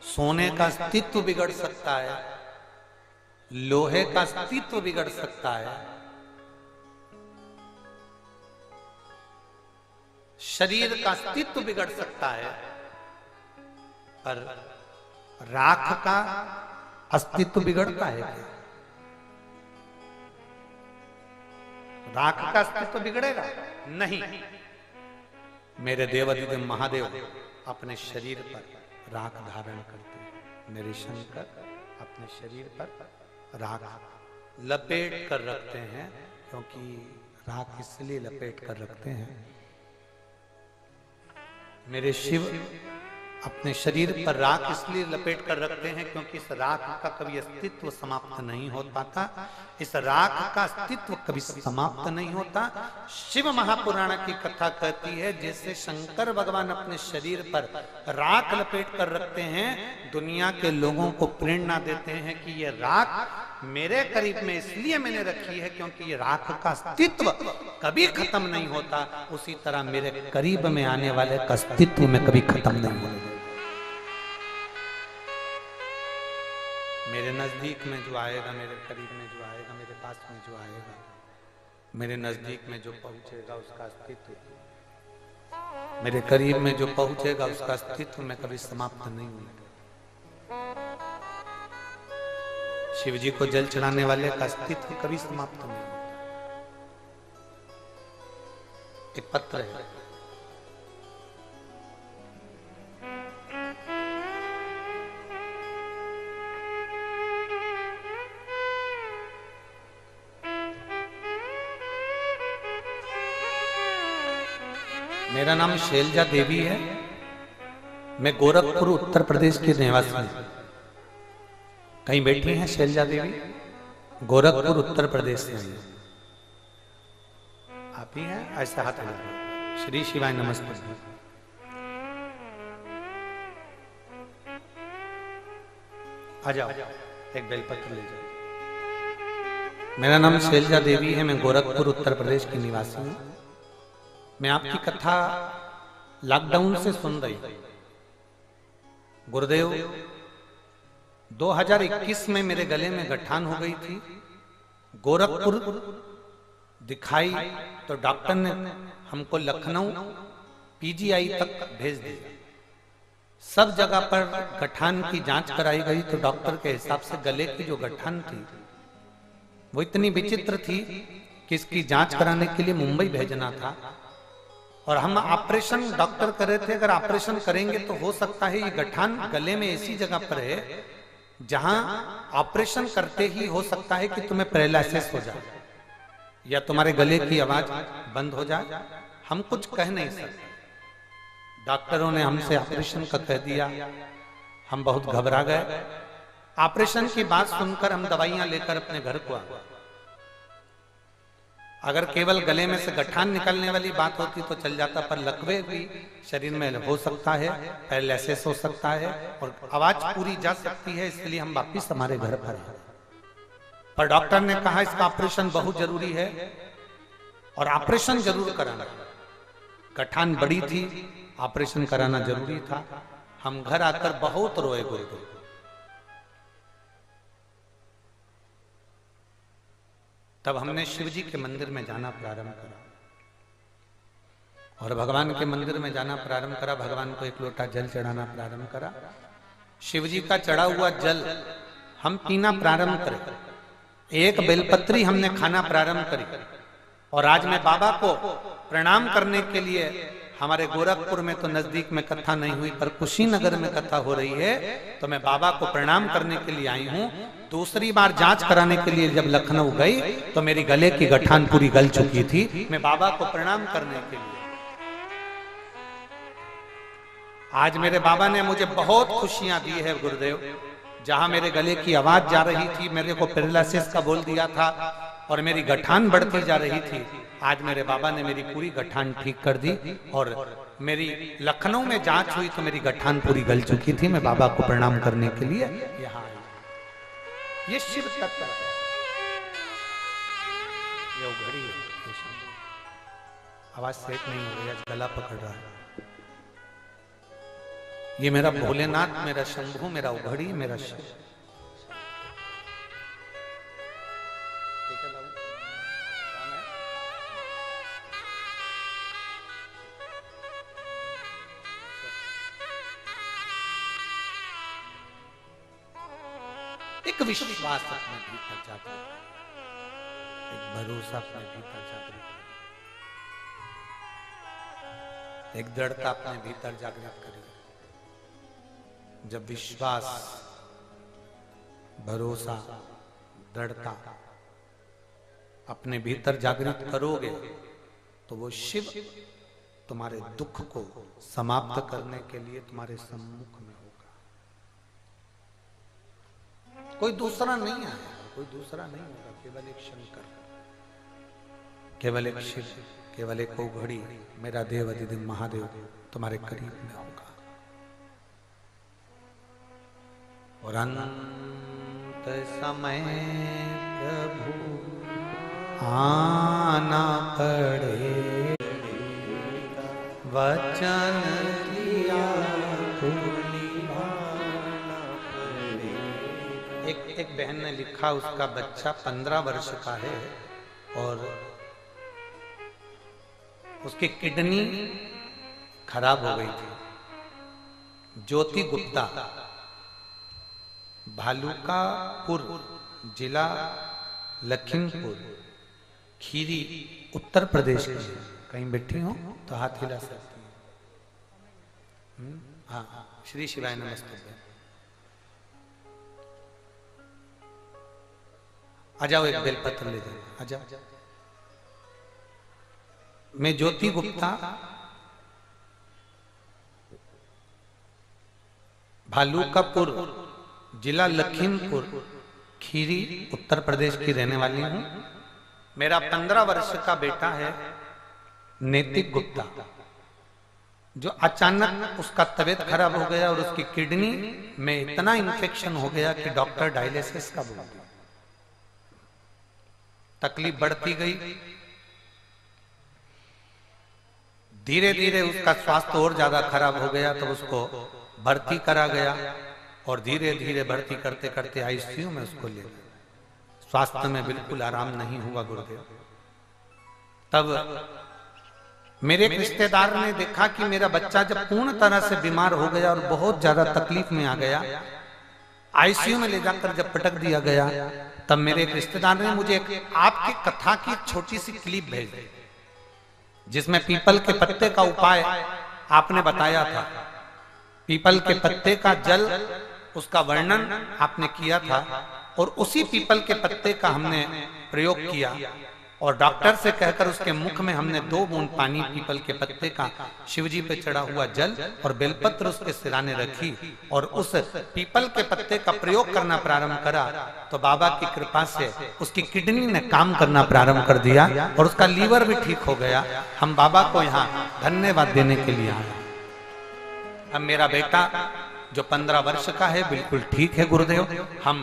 सोने का अस्तित्व बिगड़ सकता है, लोहे का अस्तित्व बिगड़ सकता है, शरीर का अस्तित्व बिगड़ सकता है, पर राख का अस्तित्व बिगड़ता है क्या? राख का अस्तित्व बिगड़ेगा नहीं। मेरे देवाधिदेव महादेव अपने शरीर पर राख धारण करते हैं। मेरे शंकर अपने शरीर पर राख लपेट कर रखते हैं, क्योंकि राख इसलिए लपेट कर रखते हैं। मेरे शिव अपने शरीर पर राख इसलिए लपेट कर रखते हैं क्योंकि इस राख का कभी अस्तित्व समाप्त नहीं हो पाता। इस राख का अस्तित्व कभी समाप्त नहीं होता। शिव महापुराण की कथा कहती है जैसे शंकर भगवान अपने शरीर पर राख लपेट कर रखते हैं, दुनिया के लोगों को प्रेरणा देते हैं कि ये राख मेरे करीब में इसलिए मैंने रखी है क्योंकि ये राख का अस्तित्व कभी खत्म नहीं होता। उसी तरह मेरे करीब में आने वाले का अस्तित्व में कभी खत्म नहीं होगा। मेरे नजदीक में जो आएगा, मेरे करीब में जो आएगा, मेरे पास में जो आएगा, मेरे नजदीक में जो पहुंचेगा उसका अस्तित्व, मेरे करीब में जो पहुंचेगा उसका अस्तित्व में कभी समाप्त नहीं होगा। शिव जी को जल चढ़ाने वाले का अस्तित्व कभी समाप्त नहीं होता। एक पत्र है, मेरा नाम शैलजा देवी है, मैं गोरखपुर उत्तर प्रदेश की निवासी हूं। कहीं बैठी हैं शैलजा देवी? गोरखपुर उत्तर प्रदेश से हैं। आप ही हैं? ऐसा हाथ लगा। श्री शिवाय नमस्ते। आ जाओ, एक बेलपत्र ले जाओ। मेरा नाम शैलजा देवी है, मैं गोरखपुर उत्तर प्रदेश की निवासी हूं। मैं आपकी कथा लॉकडाउन से सुन रही हूं। गुरुदेव 2021 में मेरे गले में गठान हो गई थी। गोरखपुर दिखाई तो डॉक्टर ने हमको लखनऊ पीजीआई तक भेज दिया। सब जगह पर गठान की जांच कराई गई तो डॉक्टर के हिसाब से गले की जो गठान थी वो इतनी विचित्र थी कि इसकी जांच कराने के लिए मुंबई भेजना था। और हम ऑपरेशन डॉक्टर कर रहे थे, अगर ऑपरेशन करेंगे तो हो सकता है ये गठान गले में ऐसी जगह पर है जहां ऑपरेशन करते ही हो सकता है कि तुम्हें पैरालिसिस हो जाए या तुम्हारे गले की आवाज बंद हो जाए। हम कुछ कह नहीं सकते। डॉक्टरों ने हमसे ऑपरेशन का कह दिया, हम बहुत घबरा गए। ऑपरेशन की बात सुनकर हम दवाइयां लेकर अपने घर को आ गए। अगर केवल गले में से गठान निकलने वाली बात होती तो चल जाता, पर लकवे भी शरीर में हो सकता है, पैरालिसिस हो सकता है और आवाज पूरी जा सकती है, इसलिए हम वापिस हमारे घर पर आए। पर डॉक्टर ने कहा इसका ऑपरेशन बहुत जरूरी है और ऑपरेशन जरूर कराना। गठान बड़ी थी, ऑपरेशन कराना जरूरी था। हम घर आकर बहुत रोए गुरुदेव। तब हमने शिव जी के मंदिर में जाना प्रारंभ करा और भगवान के मंदिर में जाना प्रारंभ करा। भगवान को एक लोटा जल चढ़ाना प्रारंभ करा। शिव जी का चढ़ा हुआ जल हम पीना प्रारंभ करें। एक बेलपत्री हमने खाना प्रारंभ करी और आज मैं बाबा को प्रणाम करने के लिए, हमारे गोरखपुर में तो नजदीक में कथा नहीं हुई पर कुशीनगर में कथा हो रही है, तो मैं बाबा को प्रणाम करने के लिए आई हूं। दूसरी बार जांच कराने के लिए जब लखनऊ गई तो मेरी गले की गठान पूरी गल चुकी थी। मैं बाबा को प्रणाम करने के लिए, आज मेरे बाबा ने मुझे बहुत खुशियां दी है गुरुदेव। जहां मेरे गले की आवाज जा रही थी, मेरे को पैरालिसिस का बोल दिया था और मेरी गठान बढ़ती जा रही थी, आज मेरे बाबा ने मेरी पूरी गठान ठीक कर दी और मेरी लखनऊ में जांच हुई तो मेरी गठान पूरी गल चुकी थी। मैं बाबा को प्रणाम करने के लिए यहाँ आया। ये शिव तत्व है, ये उघड़ी है। आवाज सेट नहीं हो रही, आज गला पकड़ रहा है। ये मेरा भोलेनाथ, मेरा शंभू, मेरा उघड़ी, मेरा शिव। एक विश्वास अपने भीतर जागृत, एक भरोसा अपने भीतर जागृत, एक दृढ़ता अपने भीतर जागृत करें। जब विश्वास, भरोसा, दृढ़ता अपने भीतर जागृत करोगे तो वो शिव तुम्हारे दुख को समाप्त करने के लिए तुम्हारे सम्मुख में होगा। कोई दूसरा नहीं आएगा, कोई दूसरा नहीं होगा, केवल एक शंकर, केवल एक शिव, केवल एक उघड़ी, मेरा देव अधिदेव महादेव तुम्हारे करीब में होगा। और अंत समय प्रभु आना पड़े, वचन दिया तो निभाना पड़े। एक बहन ने लिखा, उसका बच्चा 15 वर्ष का है और उसकी किडनी खराब हो गई थी। ज्योति गुप्ता, भालुकापुर जिला लखीमपुर खीरी उत्तर प्रदेश की। कहीं बैठी हो तो हाथ हिला सकती है। हाँ, श्री शिवाय नमस्ते। आ जाओ, एक बेलपत्र ले जाओ, आ जाओ। मैं ज्योति गुप्ता, भालुकापुर जिला लखीमपुर खीरी उत्तर प्रदेश की रहने वाली हूं। मेरा 15 वर्ष का बेटा है नैतिक गुप्ता, जो अचानक उसका तबीयत खराब हो गया और उसकी किडनी में इतना इन्फेक्शन हो गया कि डॉक्टर डायलिसिस का बोल दिया। तकलीफ बढ़ती गई, धीरे धीरे उसका स्वास्थ्य और ज्यादा खराब हो गया, तो उसको भर्ती करा गया और धीरे धीरे भर्ती करते करते आईसीयू में उसको ले गए। स्वास्थ्य में बिल्कुल आराम नहीं हुआ गुरुदेव। तब मेरे एक रिश्तेदार ने देखा कि मेरा बच्चा जब पूर्ण तरह से बीमार हो गया और बहुत ज्यादा तकलीफ में आ गया, आईसीयू में ले जाकर जब पटक दिया गया, तब मेरे एक रिश्तेदार ने मुझे आपकी कथा की छोटी सी क्लिप भेज दी, जिसमें पीपल के पत्ते का उपाय आपने बताया था। पीपल के पत्ते का जल, उसका वर्णन आपने किया था और उसी पीपल के पत्ते का हमने प्रयोग किया और डॉक्टर से कहकर उसके मुख में हमने 2 बूंद पानी पीपल के पत्ते का, शिवजी पे चढ़ा हुआ जल और बेलपत्र उसके सिराने रखी और उस पीपल के पत्ते का प्रयोग करना प्रारंभ करा तो बाबा की कृपा से उसकी किडनी ने काम करना प्रारंभ कर दिया और उसका लीवर भी ठीक हो गया। हम बाबा को यहाँ धन्यवाद देने के लिए आए। अब मेरा बेटा जो 15 वर्ष का है बिल्कुल ठीक है गुरुदेव। हम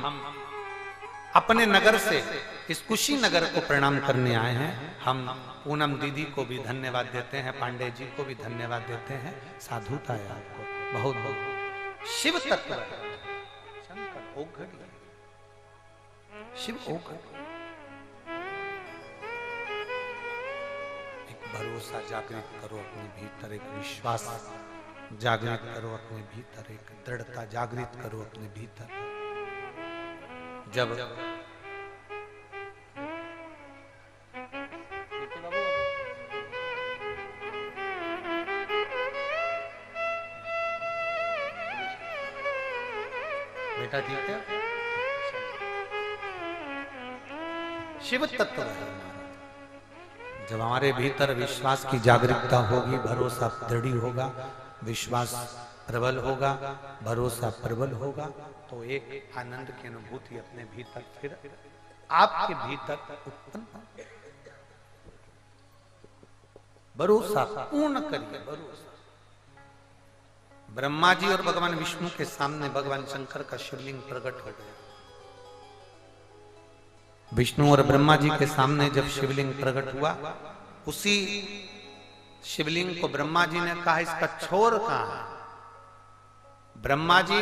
अपने नगर से इस कुशीनगर को प्रणाम करने आए हैं। हम पूनम दीदी को भी धन्यवाद देते हैं, पांडे जी को भी धन्यवाद देते हैं। साधुता है आपको बहुत बहुत। शिव तत्व शंकर ओघड़ी, शिव ओघड़ी। एक भरोसा जागृत करो अपने भीतर, एक विश्वास जागृत करो अपने भीतर, एक दृढ़ता जागृत करो अपने भीतर। जब बेटा ठीक है, शिव तत्व है। जब हमारे भीतर विश्वास की जागरूकता होगी, भरोसा दृढ़ होगा, विश्वास प्रबल होगा, भरोसा प्रबल होगा, तो एक आनंद की अनुभूति अपने भीतर फिर आपके भीतर उत्पन्न। भरोसा पूर्ण करिए, भरोसा। ब्रह्मा जी और भगवान विष्णु के सामने भगवान शंकर का शिवलिंग प्रकट हो गया। विष्णु और ब्रह्मा जी के सामने जब शिवलिंग प्रकट हुआ, उसी शिवलिंग को ब्रह्मा जी ने कहा इसका छोर कहां है। ब्रह्मा जी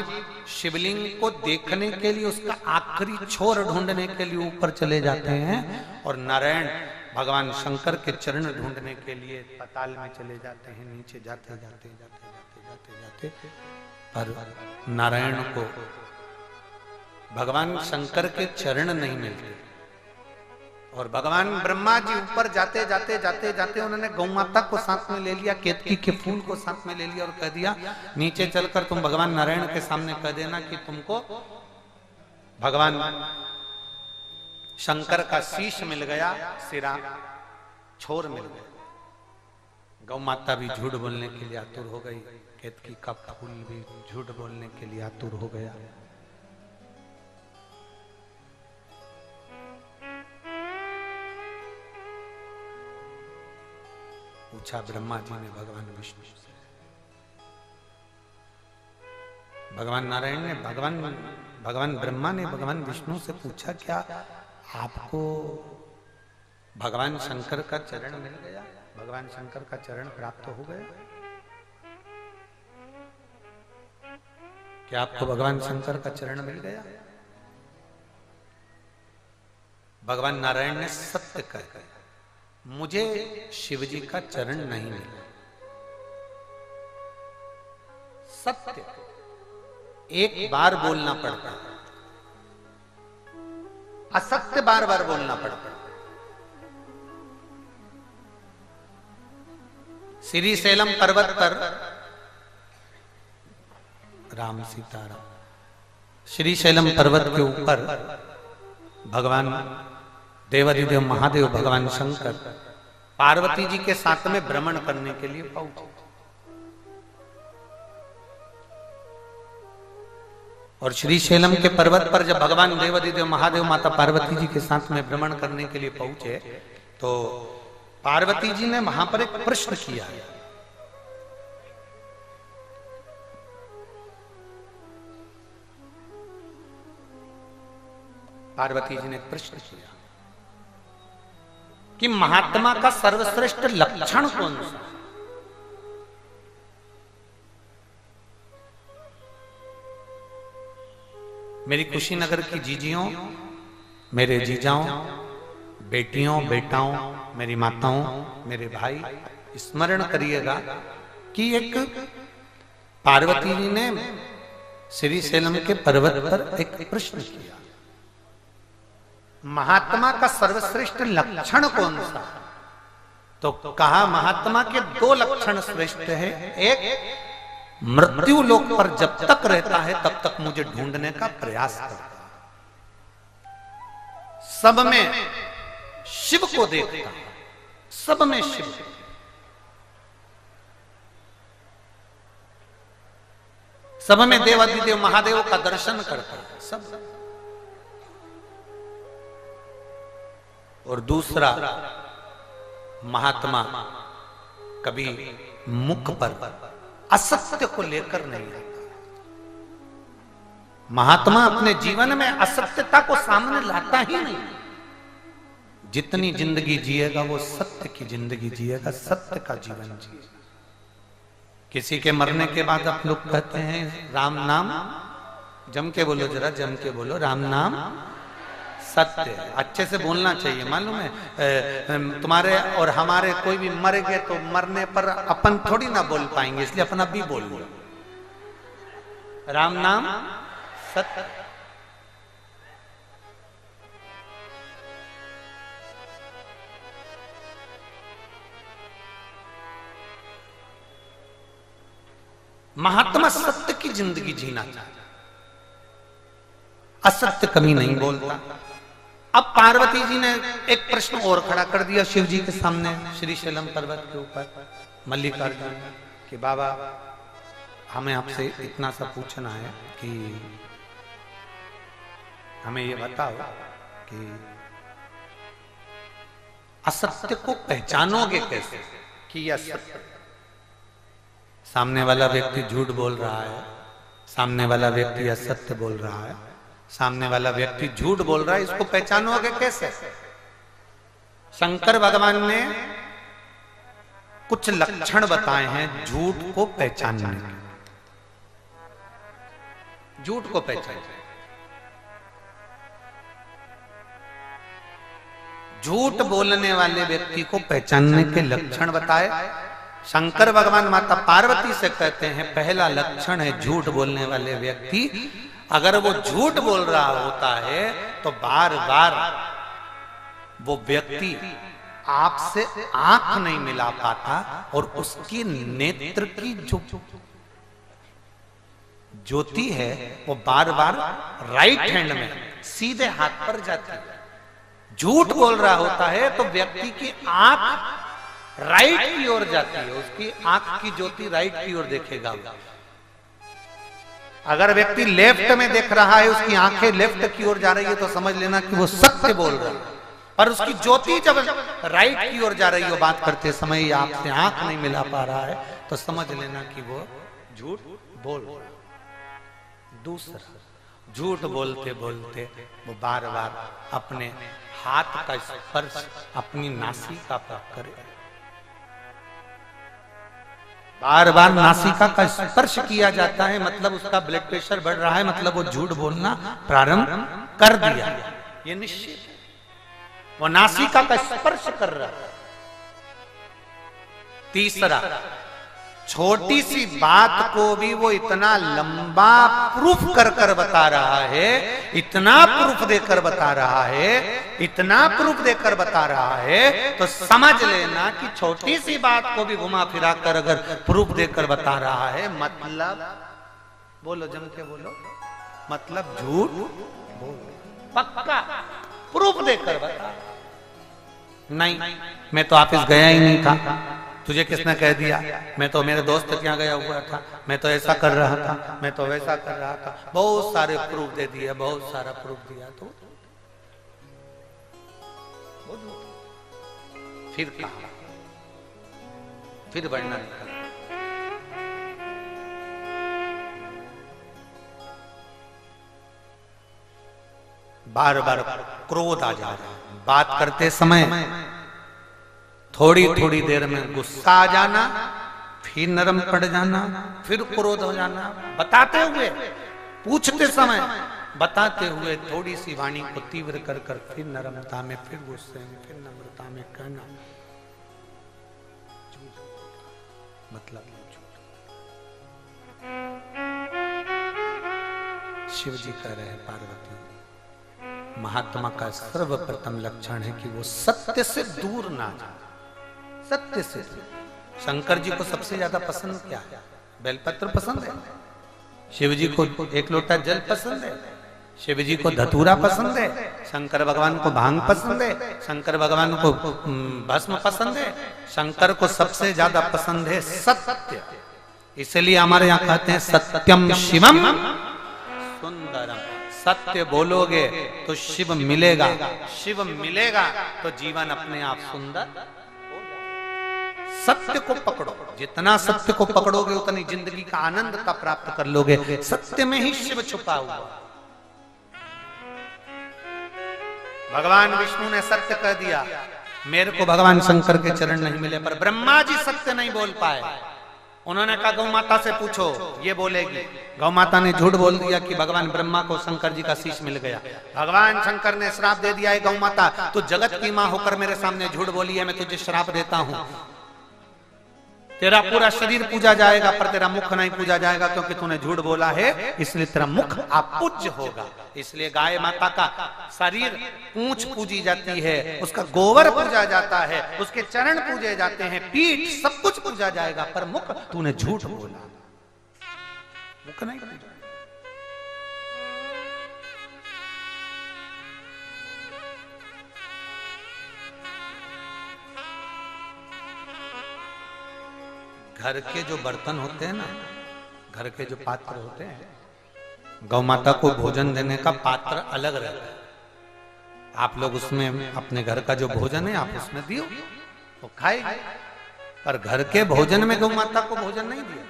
शिवलिंग को देखने के लिए उसका आखिरी छोर ढूंढने के लिए ऊपर चले जाते हैं और नारायण भगवान शंकर के चरण ढूंढने के लिए पाताल में चले जाते हैं। नीचे जाते जाते जाते जाते जाते जाते पर नारायण को भगवान शंकर के चरण नहीं मिलते और भगवान ब्रह्मा जी ऊपर जाते जाते जाते जाते उन्होंने गौ माता को साथ में ले लिया, केतकी के फूल को साथ में ले लिया और कह दिया नीचे चलकर तुम भगवान नारायण के सामने कह देना कि तुमको भगवान शंकर का शीश मिल गया, सिरा छोर मिल गया। गौ माता भी झूठ बोलने के लिए आतुर हो गई, केतकी का फूल भी झूठ बोलने के लिए आतुर हो गया। पूछा ब्रह्मा जी ने भगवान विष्णु से, भगवान नारायण ने भगवान ब्रह्मा ने भगवान विष्णु से पूछा क्या आपको भगवान शंकर का चरण मिल गया, भगवान शंकर का चरण प्राप्त हो गया? क्या आपको भगवान शंकर का चरण मिल गया? भगवान नारायण ने सत्य कहा, मुझे शिवजी का चरण नहीं मिला। सत्य एक बार बोलना पड़ता है, असत्य बार बार बोलना पड़ता है। श्री शैलम पर्वत पर राम सीताराम, श्री शैलम पर्वत के ऊपर भगवान देवाधिदेव महादेव भगवान शंकर पार्वती जी के साथ में भ्रमण करने के लिए पहुंचे और श्री शैलम के पर्वत पर जब भगवान देवाधिदेव महादेव माता पार्वती जी के साथ में भ्रमण करने के लिए पहुंचे तो पार्वती जी ने वहां पर एक प्रश्न किया। पार्वती जी ने प्रश्न किया कि महात्मा का सर्वश्रेष्ठ लक्षण कौन सा? मेरी कुशीनगर की जीजियों, मेरे जीजाओं, बेटियों, बेटाओं, मेरी माताओं, मेरे भाई, स्मरण करिएगा कि एक पार्वती जी ने श्री शैलम के पर्वत पर एक प्रश्न किया, महात्मा का सर्वश्रेष्ठ लक्षण कौन सा? तो कहा महात्मा के 2 लक्षण श्रेष्ठ है। एक, मृत्यु लोक पर जब तक रहता है तब तक मुझे ढूंढने का प्रयास करता है, सब में शिव को देखता, सब में शिव, सब में देवाधिदेव महादेव का दर्शन करता है सब। और दूसरा, महात्मा कभी मुख पर असत्य को लेकर नहीं आता। महात्मा अपने जीवन में असत्यता को सामने लाता ही नहीं। जितनी जिंदगी जिएगा वो सत्य की जिंदगी जिएगा, सत्य का जीवन जिएगा। किसी के मरने के बाद आप लोग कहते हैं राम नाम, जम के बोलो, जरा जम के बोलो, राम नाम सत्य है। अच्छे से बोलना चाहिए, मालूम है तुम्हारे और हमारे कोई भी मर गए तो मरने पर अपन थोड़ी ना बोल पाएंगे, इसलिए अपन अभी बोल लो राम नाम सत्य। महात्मा सत्य की जिंदगी जीना चाहता, असत्य कभी नहीं बोलता। अब पार्वती जी ने एक प्रश्न और खड़ा कर दिया शिव जी के सामने, श्री शैलम पर्वत के ऊपर मल्लिकार्जुन, कि बाबा हमें आपसे इतना सा पूछना है कि हमें ये बताओ कि असत्य को पहचानोगे कैसे कि यह सत्य। सामने वाला व्यक्ति झूठ बोल रहा है, सामने वाला व्यक्ति असत्य बोल रहा है, सामने वाला व्यक्ति झूठ बोल रहा है, इसको पहचानोगे कैसे। शंकर भगवान ने कुछ लक्षण बताए हैं झूठ को पहचानने के। झूठ को पहचानने, झूठ बोलने वाले व्यक्ति को पहचानने के लक्षण बताए। शंकर भगवान माता पार्वती से कहते हैं पहला लक्षण है झूठ बोलने वाले व्यक्ति, अगर वो झूठ बोल रहा होता है तो बार बार वो व्यक्ति आपसे आंख नहीं मिला पाता और उसकी नेत्र की जो ज्योति है वो बार बार राइट हैंड में सीधे हाथ पर जाती है। झूठ बोल रहा होता है तो व्यक्ति की आंख राइट की ओर जाती है, उसकी आंख की ज्योति राइट की ओर देखेगा। अगर व्यक्ति लेफ्ट में देख रहा है, उसकी आंखें लेफ्ट की ओर जा रही है तो समझ लेना कि वो सत्य बोल रहा है। पर उसकी ज्योति जब राइट की ओर जा रही हो बात करते समय, आपसे आंख नहीं मिला पा रहा है तो समझ लेना कि वो झूठ बोल रहा है। दूसरा, झूठ बोलते बोलते वो बार बार अपने हाथ का स्पर्श अपनी नासिका पर करे। बार बार नासिका का स्पर्श किया जाता है मतलब उसका ब्लड प्रेशर बढ़ रहा है, मतलब वो झूठ बोलना प्रारंभ कर दिया, ये निश्चित है। वो नासिका का स्पर्श कर रहा है। तीसरा, छोटी सी बात को भी वो इतना लंबा प्रूफ कर कर बता रहा है, इतना प्रूफ देकर बता रहा है, इतना प्रूफ देकर बता रहा है तो समझ लेना कि छोटी सी बात को भी घुमा फिरा कर अगर प्रूफ देकर बता रहा है मतलब, बोलो जम के बोलो, मतलब झूठ बोल, पक्का प्रूफ देकर बता। नहीं, मैं तो ऑफिस गया ही नहीं था, तुझे किसने कह दिया, मैं तो मेरे दोस्त के यहाँ गया हुआ था, मैं तो ऐसा कर रहा था, मैं तो वैसा कर रहा था, बहुत सारे प्रूफ दे दिया, बहुत सारा प्रूफ दिया, तो फिर कहा, फिर वर्णन कर। बार बार क्रोध आ जा रहा है, बात करते समय थोड़ी थोड़ी देर में गुस्सा आ जाना, फिर नरम पड़ जाना, फिर क्रोध हो जाना, बताते हुए, पूछते समय, बताते हुए थोड़ी सी वाणी को तीव्र कर कर फिर नरमता में, फिर गुस्से में, फिर नम्रता में कहना, मतलब शिव जी कह रहे हैं पार्वती, महात्मा का सर्वप्रथम लक्षण है कि वो सत्य से दूर ना जाए। सत्य से, शंकर जी को सबसे ज्यादा पसंद क्या है? बेलपत्र पसंद है। शिव जी को एक लोटा जल पसंद है। शिव जी को धतूरा पसंद है, शंकर भगवान को भांग पसंद है, शंकर भगवान को भस्म पसंद है, शंकर को सबसे ज्यादा पसंद है सत्य। इसलिए हमारे यहाँ कहते हैं सत्यम शिवम सुंदरम। सत्य बोलोगे तो शिव मिलेगा, शिव मिलेगा तो जीवन अपने आप सुंदर। सत्य को पकड़ो, जितना सत्य को पकड़ोगे उतनी जिंदगी का आनंद का प्राप्त कर लोगे। सत्य में ही शिव छुपा हुआ। भगवान विष्णु ने सत्य कह दिया, मेरे को भगवान शंकर के चरण नहीं मिले, पर ब्रह्मा जी सत्य नहीं बोल पाए। उन्होंने कहा गौ माता से पूछो, ये बोलेगी। गौ माता ने झूठ बोल दिया कि भगवान ब्रह्मा को शंकर जी का शीश मिल गया। भगवान शंकर ने श्राप दे दिया है, गौ माता तू जगत की मां होकर मेरे सामने झूठ बोली है, मैं तुझे श्राप देता हूं। तेरा पूरा शरीर पूजा जाएगा पर तेरा मुख नहीं पूजा जाएगा, क्योंकि तूने झूठ बोला है, इसलिए तेरा मुख अपूज्य होगा। इसलिए गाय माता का शरीर पूंछ पूजी जाती है, उसका गोबर पूजा जाता है, उसके चरण पूजे जाते हैं, पीठ सब कुछ पूजा जाएगा, पर मुख तूने झूठ बोला, मुख नहीं पूजा। घर के जो बर्तन होते हैं ना, घर के जो पात्र होते हैं, गौ माता को भोजन देने का पात्र अलग रहता है। आप लोग उसमें अपने घर का जो भोजन है आप उसमें दियो, वो खाएगी। पर घर के भोजन में गौ माता को भोजन नहीं दिया।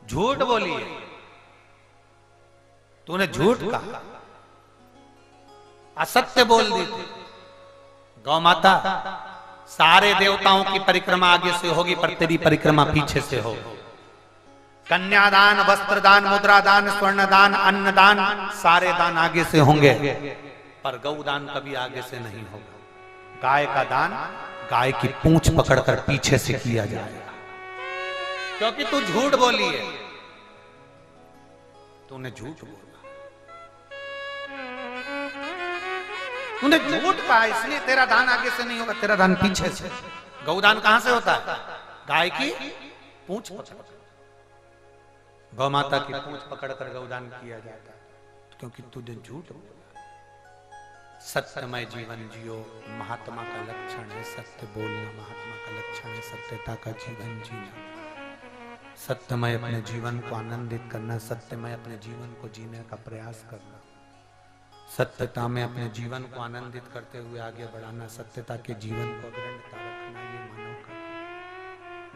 झूठ बोली है, तूने झूठ कहा, असत्य बोल दी थी। गौ माता सारे देवताओं की परिक्रमा आगे से होगी, पर तेरी परिक्रमा पीछे से होगी। कन्यादान, वस्त्रदान, मुद्रादान, स्वर्णदान, अन्नदान, सारे दान आगे से होंगे, पर गौदान कभी आगे से नहीं होगा। गाय का दान गाय की पूंछ पकड़कर पीछे से किया जाएगा, क्योंकि तू झूठ बोली है, तूने झूठ बोला, तूने झूठ कहा, इसलिए तेरा दान आगे से नहीं होगा, तेरा दान पीछे से। गौदान कहां से होता है? गाय की पूंछ पकड़, गौ माता की पूंछ पकड़कर गौदान किया जाता है, क्योंकि तूने झूठ बोला। सत्यमय जीवन जियो, महात्मा का लक्षण है सत्य बोलना, महात्मा का लक्षण है सत्यता का जीवन जीना। सत्यमय अपने जीवन को आनंदित करना, सत्यमय अपने जीवन को जीने का प्रयास करना, सत्यता में अपने जीवन को आनंदित करते हुए आगे बढ़ाना, सत्यता के जीवन को अग्रण्यता रखना, ये मानव का,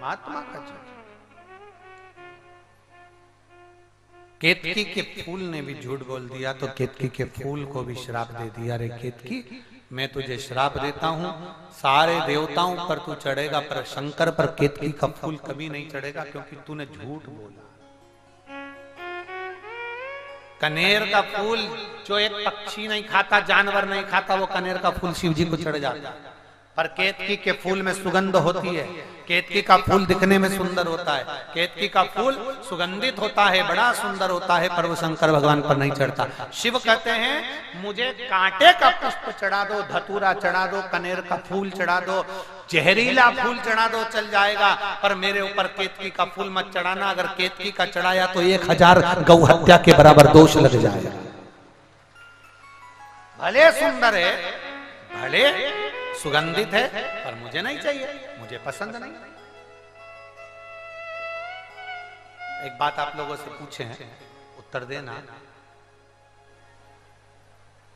महात्मा का जीवन। केतकी के फूल ने भी झूठ बोल दिया, तो केतकी के फूल को भी श्राप दे दिया, रे केतकी मैं तुझे श्राप देता हूं, सारे देवताओं पर तू चढ़ेगा पर शंकर पर केतकी का फूल कभी नहीं चढ़ेगा, क्योंकि तूने झूठ बोला। कनेर का फूल जो एक पक्षी नहीं खाता, जानवर नहीं खाता, वो कनेर का फूल शिव जी को चढ़ जाता है। पर केतकी के फूल में सुगंध होती है, केतकी का फूल दिखने में सुंदर होता है, केतकी का फूल सुगंधित होता है, बड़ा सुंदर होता है, पर वो शंकर भगवान पर नहीं चढ़ता। शिव कहते हैं मुझे कांटे का पुष्प चढ़ा दो, धतूरा चढ़ा दो, कनेर का फूल चढ़ा दो, जहरीला फूल चढ़ा दो, चल जाएगा, पर मेरे ऊपर केतकी का फूल मत चढ़ाना। अगर केतकी का चढ़ाया तो 1000 गौ हत्या के बराबर दोष लग जाएगा। भले सुंदर है, भले सुगंधित है, पर मुझे नहीं चाहिए, मुझे पसंद नहीं। एक बात आप लोगों से पूछे हैं, उत्तर देना।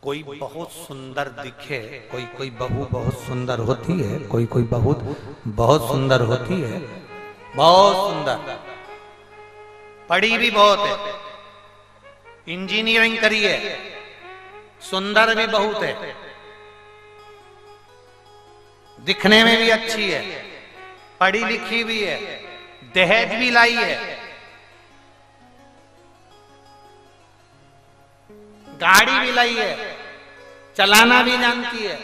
कोई बहुत सुंदर दिखे, कोई बहू बहुत सुंदर होती है, कोई बहू बहुत सुंदर होती है, बहुत सुंदर, पढ़ी भी बहुत है, इंजीनियरिंग करी है, सुंदर भी बहुत है, दिखने में भी अच्छी है, पढ़ी लिखी भी है, दहेज भी लाई है, गाड़ी भी लाई है, चलाना भी जानती है,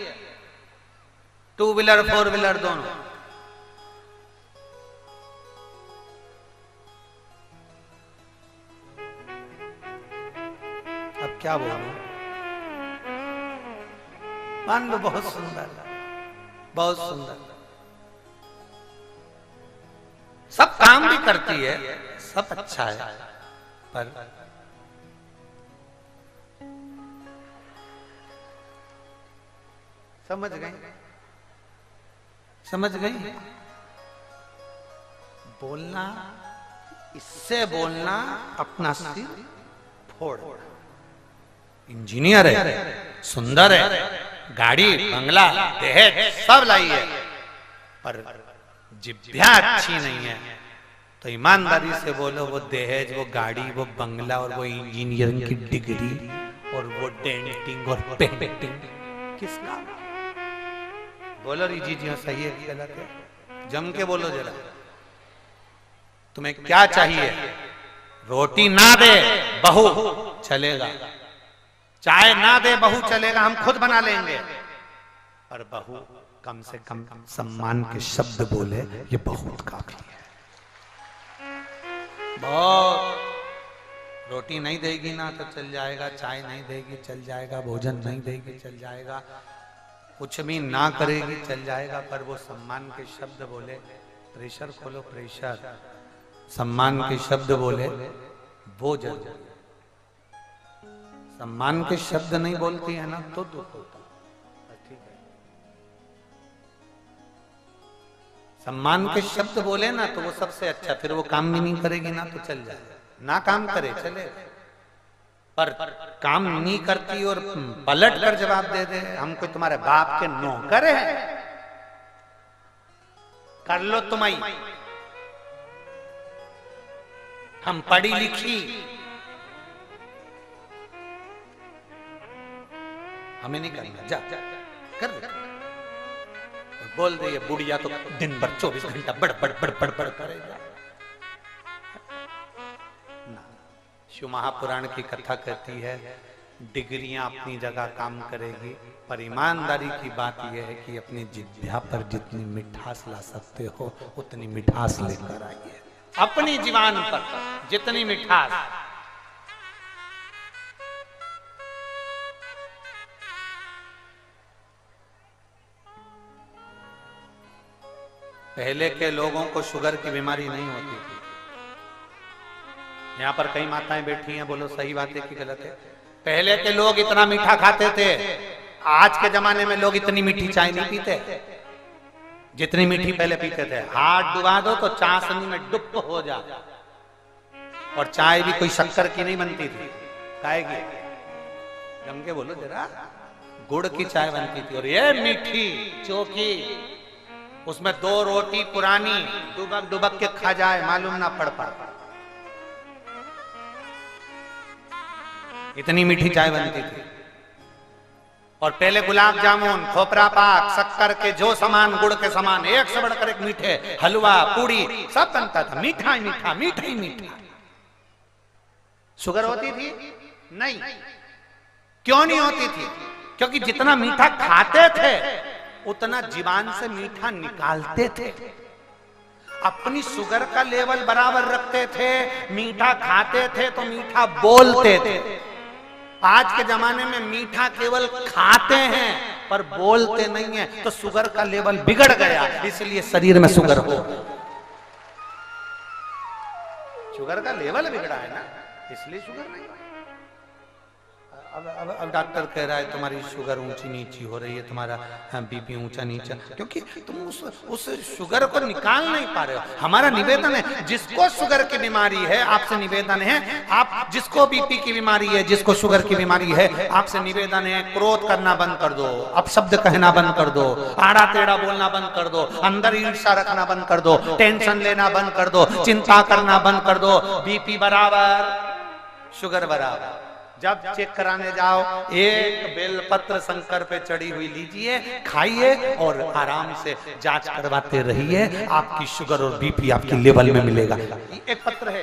2 व्हीलर 4 व्हीलर दोनों। अब क्या बोलूं, मान लो बहुत सुंदर, बहुत सुंदर, सब काम भी करती है, सब अच्छा है, पर समझ गए? समझ गई? बोलना, इससे बोलना अपना सिर फोड़। इंजीनियर है, सुंदर है, गाड़ी बंगला दहेज सब लाई है, पर जिभ्या अच्छी नहीं है, तो ईमानदारी से बोलो वो दहेज, वो गाड़ी, वो बंगला और वो इंजीनियरिंग की डिग्री और वो डेंटिंग और पेंटिंग किसका? बोलो रीजी जी, सही है कि गलत है? जम के बोलो जरा। तुम्हें क्या चाहिए? रोटी ना दे बहू चलेगा, चाय ना दे बहू चलेगा, हम खुद बना लेंगे, पर बहू कम से कम सम्मान के शब्द बोले, ये बहुत काफी है। बहुत। रोटी नहीं देगी ना तो चल जाएगा, चाय नहीं देगी चल जाएगा, भोजन नहीं देगी चल जाएगा, कुछ भी ना करेगी चल जाएगा, पर वो सम्मान के शब्द बोले, प्रेशर खोलो प्रेशर, सम्मान के शब्द बोले वो जरूर। सम्मान के शब्द नहीं बोलती है ना तो दुख होता, ठीक है? सम्मान के शब्द बोले ना तो वो सबसे अच्छा, फिर वो काम भी नहीं करेगी ना तो चल जाए, ना काम करे चले, पर काम नहीं करती और पलट कर जवाब दे दे, हम कोई तुम्हारे बाप के नौकर हैं, कर लो तुम्हारी, हम पढ़ी लिखी, हमें नहीं करना, जा, जा, कर दे। और बोल दे ये बुढ़िया तो दिन भर 24 घंटा बड़ बड़ बड़ बड़ बड़ करेगा ना। शिव महापुराण की कथा कहती है डिग्रियां अपनी जगह काम करेगी, पर ईमानदारी की बात यह है कि अपनी जिह्वा पर जितनी मिठास ला सकते हो उतनी मिठास लेकर आइए, अपनी जीवान पर जितनी मिठास। पहले के लोगों को शुगर की बीमारी नहीं होती थी। यहाँ पर कई माताएं बैठी हैं, बोलो सही बात है कि गलत है? पहले के लोग इतना मीठा खाते थे, आज के जमाने में लोग इतनी मीठी चाय नहीं पीते जितनी मीठी पहले पीते थे। हाथ डुबा दो तो चाशनी में डुब हो जा, और चाय भी कोई शक्कर की नहीं बनती थी, काय की? जम के बोलो जरा, गुड़ की चाय बनती थी, और ये मीठी चौकी, उसमें 2 रोटी पुरानी डुबक डुबक के खा जाए मालूम ना पड़ पा, इतनी मीठी चाय बनती थी। और पहले गुलाब जामुन, खोपरा पाक, शक्कर के जो सामान, गुड़ के सामान, एक से बढ़कर एक मीठे, हलवा पूड़ी सब बनता था, मीठा ही मीठा, मीठा ही मीठा। शुगर होती थी? नहीं। क्यों नहीं होती थी? क्योंकि जितना मीठा खाते थे उतना जीवान से मीठा निकालते थे, अपनी शुगर का लेवल बराबर रखते थे, मीठा खाते थे तो मीठा बोलते थे। आज के जमाने में मीठा केवल खाते हैं पर बोलते नहीं है, तो शुगर का लेवल बिगड़ गया, इसलिए शरीर में शुगर हो, शुगर का लेवल बिगड़ा है ना, इसलिए शुगर नहीं। अब डॉक्टर कह रहा है तुम्हारी शुगर ऊंची नीची हो रही है, तुम्हारा बीपी ऊंचा नीचा, क्योंकि तुम उस शुगर को निकाल नहीं पा रहे हो। हमारा निवेदन है, जिसको शुगर की बीमारी है आपसे निवेदन है, आप जिसको बीपी की बीमारी है, जिसको शुगर की बीमारी है, आपसे निवेदन है, क्रोध करना बंद कर दो, अपशब्द कहना बंद कर दो, आड़ा टेढ़ा बोलना बंद कर दो, अंदर ईर्ष्या रखना बंद कर दो, टेंशन लेना बंद कर दो, चिंता करना बंद कर दो। बीपी बराबर, शुगर बराबर। जब चेक कराने जाओ, एक बेलपत्र शंकर पे चढ़ी हुई लीजिए, खाइए और आराम से जांच करवाते रहिए, आपकी शुगर और बीपी आपकी लेवल में मिलेगा। एक पत्र है,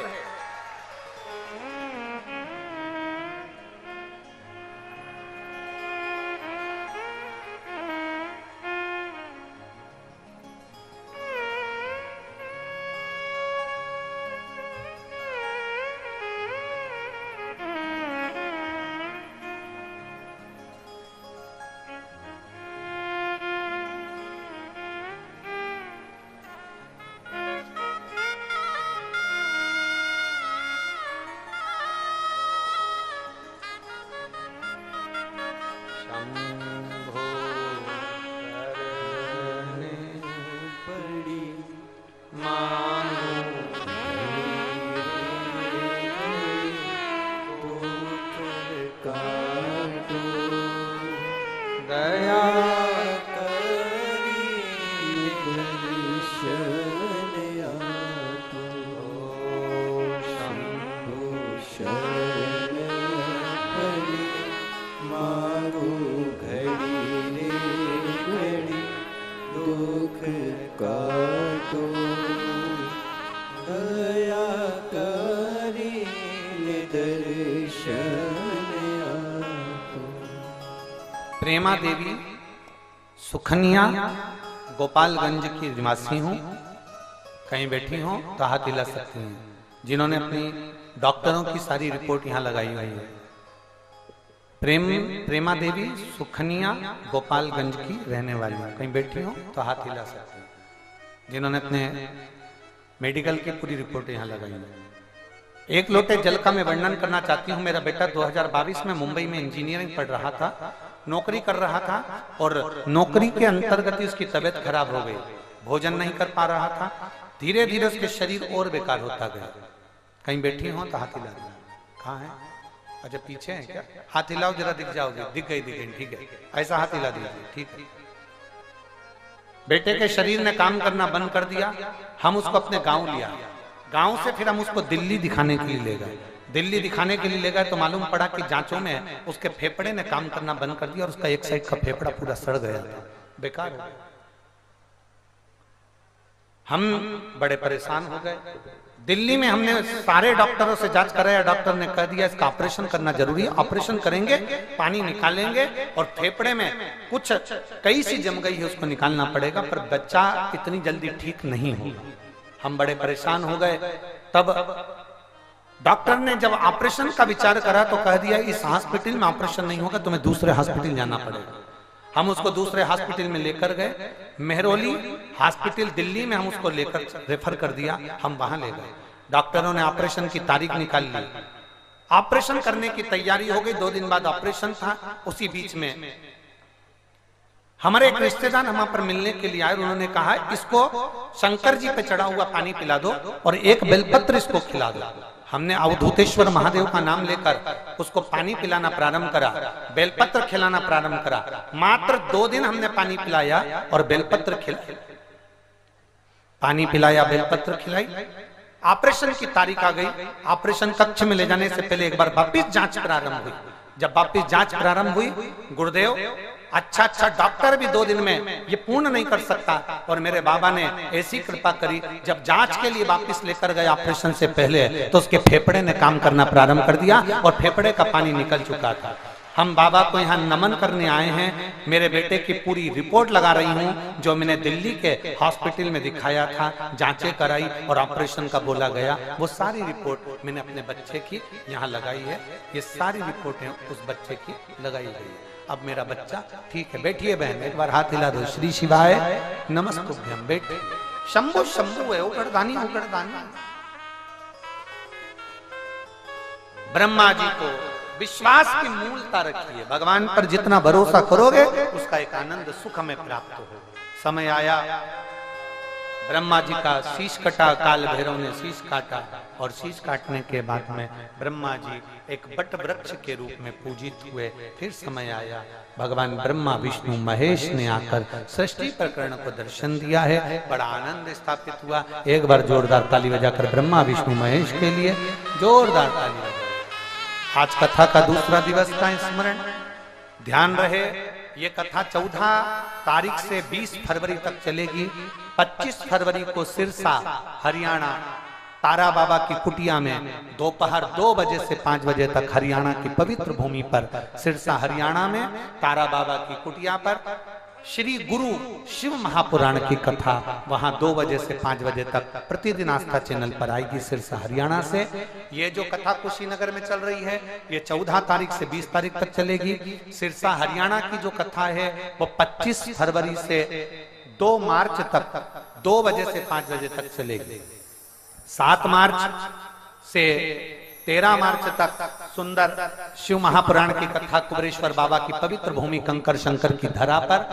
प्रेमा देवी सुखनिया गोपालगंज की निवासी हूँ, कहीं बैठी हो तो हाथ हिला सकती हैं, जिन्होंने अपनी डॉक्टरों की सारी रिपोर्ट यहाँ लगाई हुई है। प्रेमा देवी सुखनिया गोपालगंज की रहने वाली हूँ, कहीं बैठी हो तो हाथ हिला सकती हैं, जिन्होंने अपने मेडिकल की पूरी रिपोर्ट यहाँ लगाई है। एक लोटे जल का मैं वर्णन करना चाहती हूँ। मेरा बेटा 2022 में मुंबई में इंजीनियरिंग पढ़ रहा था, नौकरी कर रहा था, और नौकरी के अंतर्गत उसकी तबीयत खराब हो गई, भोजन नहीं कर पा रहा था, धीरे धीरे उसके शरीर और बेकार होता गया। कहीं बैठी हो तो हाथ हिला दो। कहाँ है? अच्छा पीछे है क्या? हाथ हिलाओ जरा, दिख जाओगे। दिख गई, ठीक है, ऐसा हाथ हिला दीजिए, ठीक है। बेटे के शरीर ने काम करना बंद कर दिया। हम उसको अपने गांव लिया, गांव से फिर हम उसको दिल्ली दिखाने के लिए ले गए। दिल्ली दिखाने के लिए ले गए तो मालूम पड़ा कि जांचों में उसके फेफड़े ने काम करना बंद कर दिया और उसका एक साइड का फेफड़ा पूरा सड़ गया था, बेकार हो गया। हम बड़े परेशान हो गए। दिल्ली में हमने सारे डॉक्टरों से जांच कराया, डॉक्टर ने कह दिया इसका ऑपरेशन करना जरूरी है, ऑपरेशन करेंगे, पानी निकालेंगे और फेफड़े में कुछ कई सी जम गई है, उसको निकालना पड़ेगा, पर बच्चा इतनी जल्दी ठीक नहीं होगा। हम बड़े परेशान हो गए। तब डॉक्टर ने जब ऑपरेशन का विचार करा तो कह दिया इस हॉस्पिटल में ऑपरेशन नहीं होगा, तुम्हें दूसरे हॉस्पिटल जाना पड़ेगा। हम उसको दूसरे हॉस्पिटल में लेकर गए, मेहरौली हॉस्पिटल दिल्ली में हम उसको लेकर रेफर कर दिया। हम वहां ले गए, डॉक्टरों ने ऑपरेशन की तारीख निकाल ली, ऑपरेशन करने की तैयारी हो गई। 2 दिन बाद ऑपरेशन था। उसी बीच में हमारे एक रिश्तेदार हम पर मिलने के लिए आए, उन्होंने कहा इसको शंकर जी पे चढ़ा हुआ पानी पिला दो और एक बेलपत्र इसको खिला दो। हमने अवधूतेश्वर महादेव का नाम लेकर उसको पानी पिलाना प्रारंभ करा, बेलपत्र खिलाना प्रारंभ करा। मात्र 2 दिन हमने पानी पिलाया और बेलपत्र खिलाया, पानी पिलाया, बेलपत्र खिलाई। ऑपरेशन की तारीख आ गई। ऑपरेशन कक्ष में ले जाने से पहले एक बार वापिस जांच प्रारंभ हुई। जब वापिस जांच प्रारंभ हुई, गुरुदेव अच्छा डॉक्टर भी 2 दिन में ये पूर्ण नहीं कर सकता, और मेरे बाबा ने ऐसी कृपा करी, जब जांच के लिए वापस लेकर गए ऑपरेशन से पहले तो उसके फेफड़े ने काम करना प्रारंभ कर दिया और फेफड़े का पानी निकल चुका था। हम बाबा को यहाँ नमन करने आए हैं। मेरे बेटे की पूरी रिपोर्ट लगा रही हूँ, जो मैंने दिल्ली के हॉस्पिटल में दिखाया था, जांचें कराई और ऑपरेशन का बोला गया, वो सारी रिपोर्ट मैंने अपने बच्चे की यहाँ लगाई है। ये सारी रिपोर्टें उस बच्चे की लगाई गई है। अब मेरा बच्चा ठीक है। बैठिए बहन, एक बार हाथ हिला दो। श्री शिवाय नमस्तुभ्यम। बैठिए। शंभु शंभु है उगड़दानी उगड़दानी। ब्रह्मा जी को विश्वास की मूलता रखिए। भगवान पर जितना भरोसा करोगे उसका एक आनंद सुख में प्राप्त हो। समय आया, ब्रह्मा जी का शीश कटा, काल भैरव ने शीश काटा, और शीश काटने के बाद में ब्रह्मा जी एक बट वृक्ष के रूप में पूजित हुए। फिर समय आया, भगवान ब्रह्मा विष्णु महेश ने आकर सृष्टि प्रकरण को दर्शन दिया है। बड़ा आनंद स्थापित हुआ। एक बार जोरदार ताली बजाकर ब्रह्मा विष्णु महेश के लिए जोरदार ताली बजाकर। आज कथा का दूसरा दिवस का स्मरण ध्यान रहे। ये कथा 14 तारीख से 20 फरवरी तक चलेगी। 25 फरवरी को सिरसा हरियाणा तारा बाबा की कुटिया में दोपहर 2 बजे से 5 बजे तक हरियाणा की पवित्र भूमि पर सिरसा हरियाणा में तारा बाबा की कुटिया पर श्री गुरु शिव महापुराण की कथा वहां 2 बजे से 5 बजे तक प्रतिदिन आस्था चैनल पर आएगी सिरसा हरियाणा से। ये जो कथा कुशीनगर में चल रही है ये 14 तारीख से 20 तारीख तक चलेगी। सिरसा हरियाणा की जो कथा है वो 25 फरवरी से 2 मार्च तक 2 बजे से 5 बजे तक चलेगी। 7 मार्च से 13 मार्च तक सुंदर शिव महापुराण की कथा कुबरेश्वर बाबा की पवित्र भूमि कंकर शंकर की धरा पर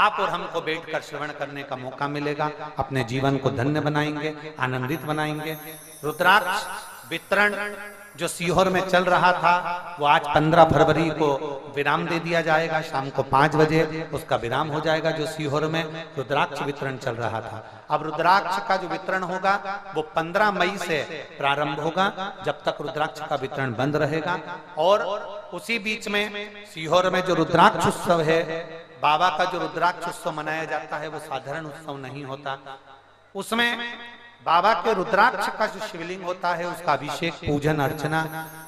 आप और हमको बैठकर श्रवण करने का मौका मिलेगा। अपने जीवन को धन्य बनाएंगे, आनंदित बनाएंगे। रुद्राक्ष वितरण जो सीहोर में चल रहा था वो आज 15 फरवरी को विराम दे दिया जाएगा। शाम को 5 बजे उसका विराम हो जाएगा। जो सीहोर में रुद्राक्ष वितरण चल रहा था, अब रुद्राक्ष का जो वितरण होगा वो 15 मई से प्रारंभ होगा, जब तक रुद्राक्ष का वितरण बंद रहेगा। और उसी बीच में सीहोर में जो रुद्राक्ष उत्सव है, बाबा का जो रुद्राक्ष उत्सव मनाया जाता है वो साधारण उत्सव नहीं होता। उसमें बाबा के रुद्राक्ष का जो शिवलिंग होता है उसका अभिषेक, पूजन, अर्चना,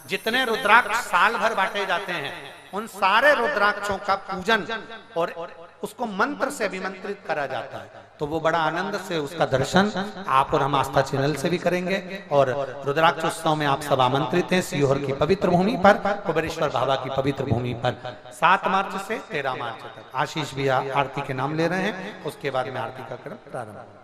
जितने रुद्राक्ष साल भर बांटे जाते हैं उन सारे रुद्राक्षों का पूजन और उसको मंत्र से अभिमंत्रित करा जाता है। तो वो बड़ा आनंद से उसका दर्शन आप और हम आस्था चैनल से भी करेंगे। और रुद्राक्ष उत्सव में आप सब आमंत्रित हैं सीहोर की पवित्र भूमि पर, कुबेरेश्वर बाबा की पवित्र भूमि पर 7 मार्च से 13 मार्च तक। आशीष भी आरती के नाम ले रहे हैं, उसके बाद में आरती का क्रम प्रारंभ।